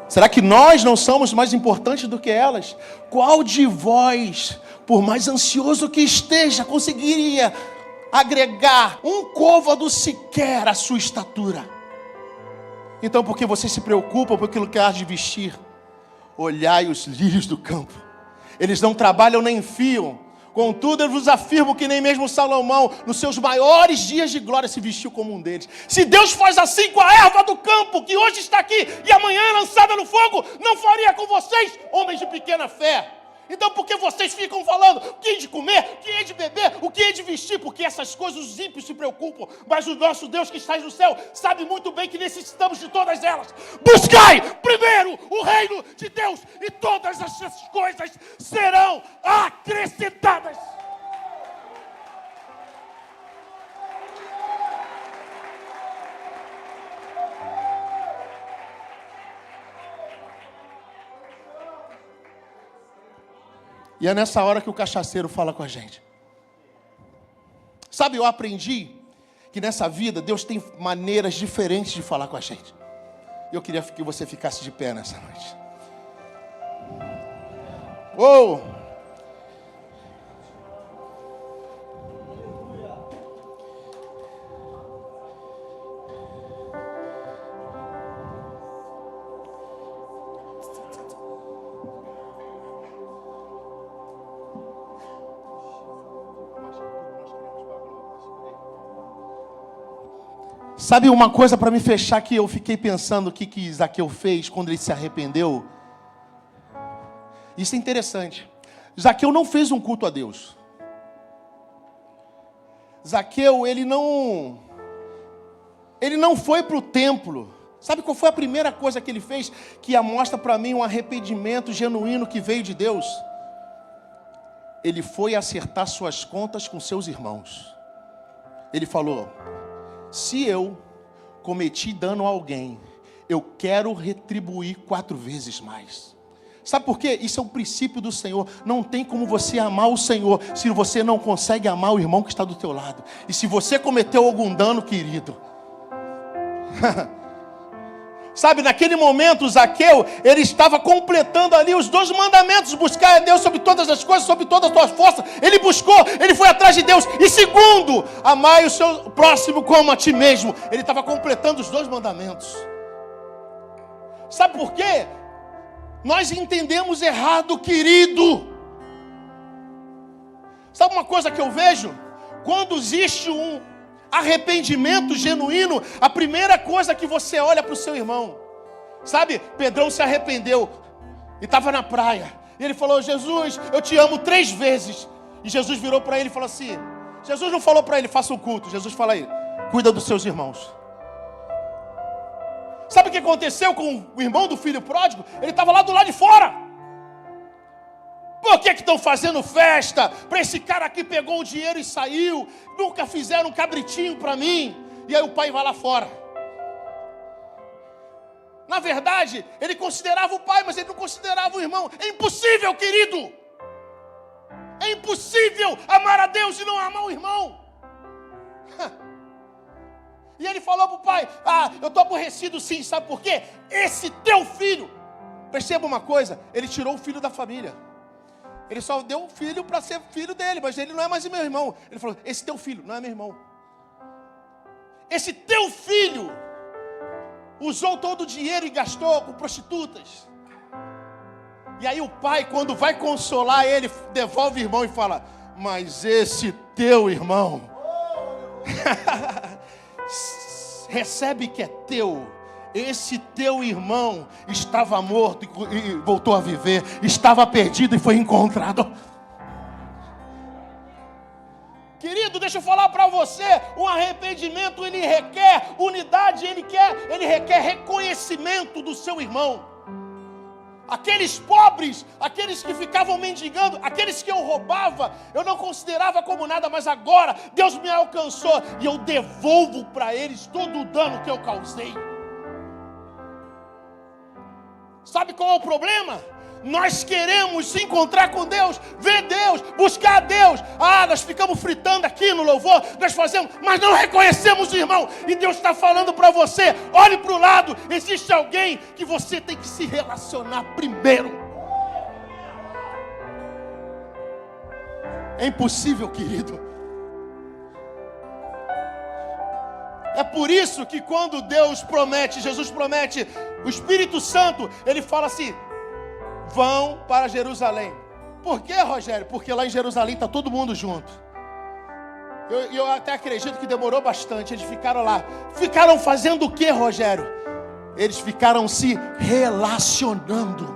Será que nós não somos mais importantes do que elas? Qual de vós, por mais ansioso que esteja, conseguiria agregar um côvado sequer à sua estatura? Então, porque vocês se preocupam por aquilo que há de vestir, olhai os lírios do campo. Eles não trabalham nem fiam. Contudo, eu vos afirmo que nem mesmo Salomão, nos seus maiores dias de glória, se vestiu como um deles. Se Deus faz assim com a erva do campo, que hoje está aqui e amanhã é lançada no fogo, não faria com vocês, homens de pequena fé? Então, por que vocês ficam falando o que é de comer, o que é de beber, o que é de vestir? Porque essas coisas os ímpios se preocupam, mas o nosso Deus que está no céu sabe muito bem que necessitamos de todas elas. Buscai primeiro o reino de Deus e todas essas coisas serão acrescentadas. E é nessa hora que o cachaceiro fala com a gente. Sabe, eu aprendi que nessa vida Deus tem maneiras diferentes de falar com a gente. Eu queria que você ficasse de pé nessa noite. Oh! Sabe uma coisa para me fechar que eu fiquei pensando o que Zaqueu fez quando ele se arrependeu? Isso é interessante. Zaqueu não fez um culto a Deus. Zaqueu, ele não foi para o templo. Sabe qual foi a primeira coisa que ele fez? Que mostra para mim um arrependimento genuíno que veio de Deus. Ele foi acertar suas contas com seus irmãos. Ele falou: se eu cometi dano a alguém, eu quero retribuir 4 vezes mais. Sabe por quê? Isso é um princípio do Senhor. Não tem como você amar o Senhor se você não consegue amar o irmão que está do teu lado. E se você cometeu algum dano, querido, Sabe, naquele momento, Zaqueu, ele estava completando ali os 2 mandamentos: buscar a Deus sobre todas as coisas, sobre todas as tuas forças. Ele buscou, ele foi atrás de Deus. E segundo, amai o seu próximo como a ti mesmo. Ele estava completando os 2 mandamentos. Sabe por quê? Nós entendemos errado, querido. Sabe uma coisa que eu vejo? Quando existe um arrependimento genuíno, a primeira coisa que você olha para o seu irmão. Sabe, Pedrão se arrependeu e estava na praia. E ele falou: Jesus, eu te amo 3 vezes. E Jesus virou para ele e falou assim: Jesus não falou para ele, faça um culto. Jesus fala aí, cuida dos seus irmãos. Sabe o que aconteceu com o irmão do filho pródigo? Ele estava lá do lado de fora. Por que estão fazendo festa? Para esse cara aqui pegou o dinheiro e saiu. Nunca fizeram um cabritinho para mim. E aí o pai vai lá fora. Na verdade, ele considerava o pai, mas ele não considerava o irmão. É impossível, querido. É impossível amar a Deus e não amar o irmão. E ele falou para o pai: eu estou aborrecido sim, sabe por quê? Esse teu filho, perceba uma coisa, ele tirou o filho da família. Ele só deu um filho para ser filho dele, mas ele não é mais meu irmão. Ele falou: esse teu filho não é meu irmão. Esse teu filho usou todo o dinheiro e gastou com prostitutas. E aí o pai, quando vai consolar ele, devolve o irmão e fala: mas esse teu irmão recebe que é teu. Esse teu irmão estava morto e voltou a viver, estava perdido e foi encontrado. Querido, deixa eu falar para você, um arrependimento, ele requer unidade, ele requer reconhecimento do seu irmão. Aqueles pobres, aqueles que ficavam mendigando, aqueles que eu roubava, eu não considerava como nada, mas agora Deus me alcançou e eu devolvo para eles todo o dano que eu causei. Sabe qual é o problema? Nós queremos se encontrar com Deus, ver Deus, buscar a Deus. Nós ficamos fritando aqui no louvor, nós fazemos, mas não reconhecemos o irmão. E Deus está falando para você: olhe para o lado, existe alguém que você tem que se relacionar primeiro. É impossível, querido. É por isso que quando Deus promete, Jesus promete, o Espírito Santo, ele fala assim: vão para Jerusalém. Por quê, Rogério? Porque lá em Jerusalém está todo mundo junto. Eu até acredito que demorou bastante. Eles ficaram lá. Ficaram fazendo o quê, Rogério? Eles ficaram se relacionando.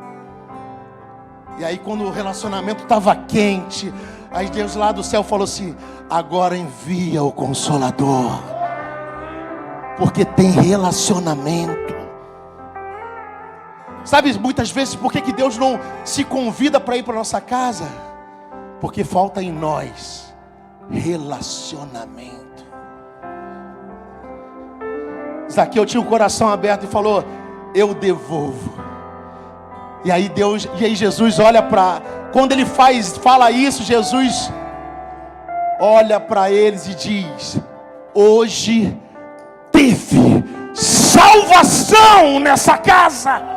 E aí quando o relacionamento estava quente, aí Deus lá do céu falou assim: agora envia o Consolador. Porque tem relacionamento. Sabe, muitas vezes, por que Deus não se convida para ir para nossa casa? Porque falta em nós relacionamento. Zaqueu tinha o coração aberto e falou: eu devolvo. E aí Jesus olha para... Quando ele fala isso, Jesus olha para eles e diz: hoje teve salvação nessa casa.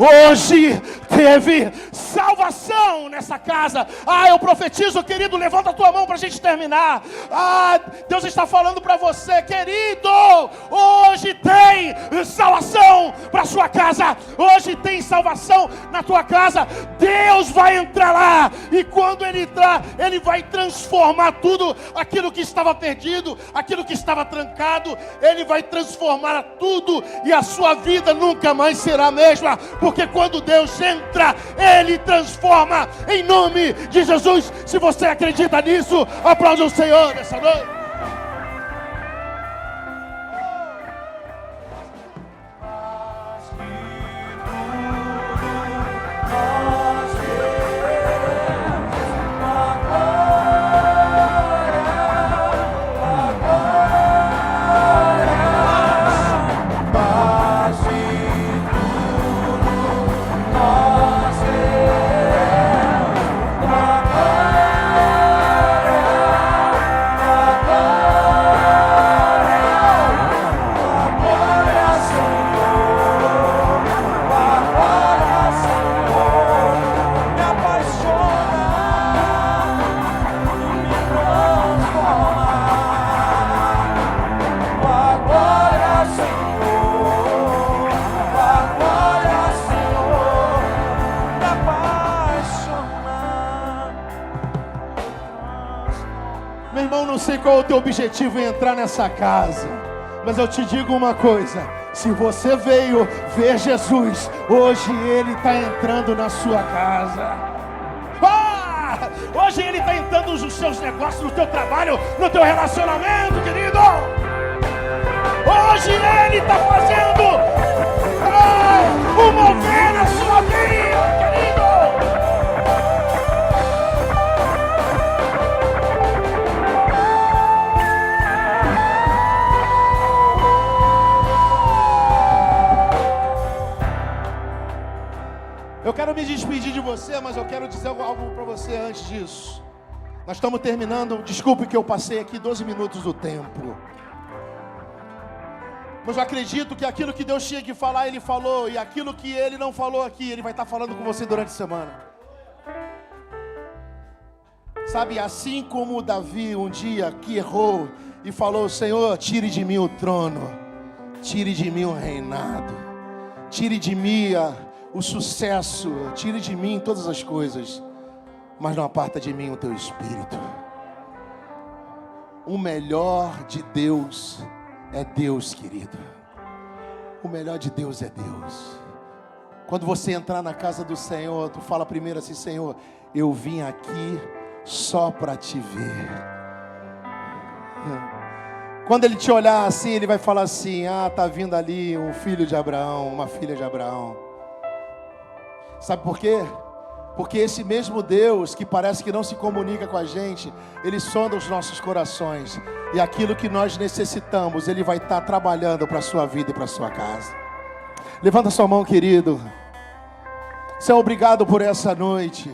Hoje teve salvação nessa casa. Eu profetizo, querido, levanta a tua mão para a gente terminar. Deus está falando para você, querido, hoje tem salvação para sua casa. Hoje tem salvação na tua casa. Deus vai entrar lá, e quando Ele entrar, Ele vai transformar tudo aquilo que estava perdido, aquilo que estava trancado. Ele vai transformar tudo, e a sua vida nunca mais será a mesma. Porque quando Deus entra, Ele transforma, em nome de Jesus. Se você acredita nisso, aplaude o Senhor nessa noite. Agora irmão, não sei qual é o teu objetivo em entrar nessa casa, mas eu te digo uma coisa: se você veio ver Jesus, hoje Ele está entrando na sua casa. Hoje Ele está entrando nos seus negócios, no teu trabalho, no teu relacionamento, querido. Hoje Ele está fazendo um mover na sua vida, querido. Eu quero me despedir de você, mas eu quero dizer algo para você antes disso. Nós estamos terminando, desculpe que eu passei aqui 12 minutos do tempo. Mas eu acredito que aquilo que Deus tinha que falar, Ele falou. E aquilo que Ele não falou aqui, Ele vai estar falando com você durante a semana. Sabe, assim como Davi um dia que errou e falou: Senhor, tire de mim o trono, tire de mim o reinado, tire de mim o sucesso, tire de mim todas as coisas, mas não aparta de mim o teu espírito. O melhor de Deus é Deus, querido. O melhor de Deus é Deus. Quando você entrar na casa do Senhor, tu fala primeiro assim: Senhor, eu vim aqui só para te ver. Quando Ele te olhar assim, Ele vai falar assim: ah, tá vindo ali um filho de Abraão, uma filha de Abraão. Sabe por quê? Porque esse mesmo Deus que parece que não se comunica com a gente, Ele sonda os nossos corações. E aquilo que nós necessitamos, Ele vai estar trabalhando para a sua vida e para a sua casa. Levanta sua mão, querido. Senhor, obrigado por essa noite.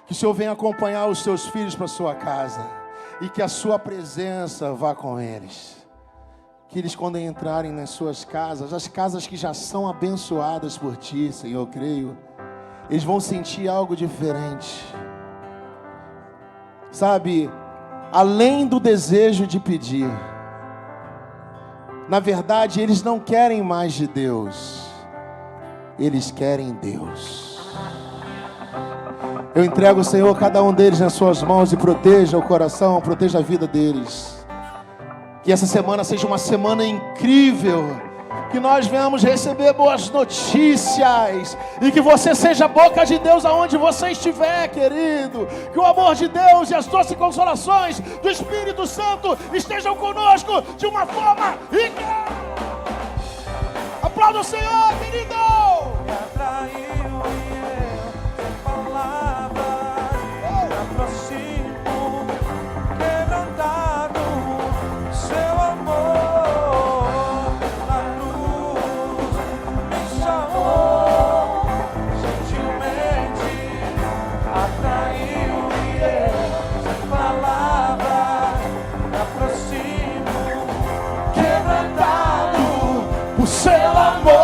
Que o Senhor venha acompanhar os seus filhos para a sua casa. E que a sua presença vá com eles. Que eles, quando entrarem nas suas casas, as casas que já são abençoadas por Ti, Senhor, eu creio, eles vão sentir algo diferente. Sabe, além do desejo de pedir, na verdade, eles não querem mais de Deus, eles querem Deus. Eu entrego, Senhor, cada um deles nas suas mãos e proteja o coração, proteja a vida deles. Que essa semana seja uma semana incrível, que nós venhamos receber boas notícias e que você seja a boca de Deus aonde você estiver, querido. Que o amor de Deus e as doces consolações do Espírito Santo estejam conosco de uma forma rica. Aplauda o Senhor, querido. Me atraiu e eu, sem palavras, me aproximo, quebrantado, seu amor. Seu amor.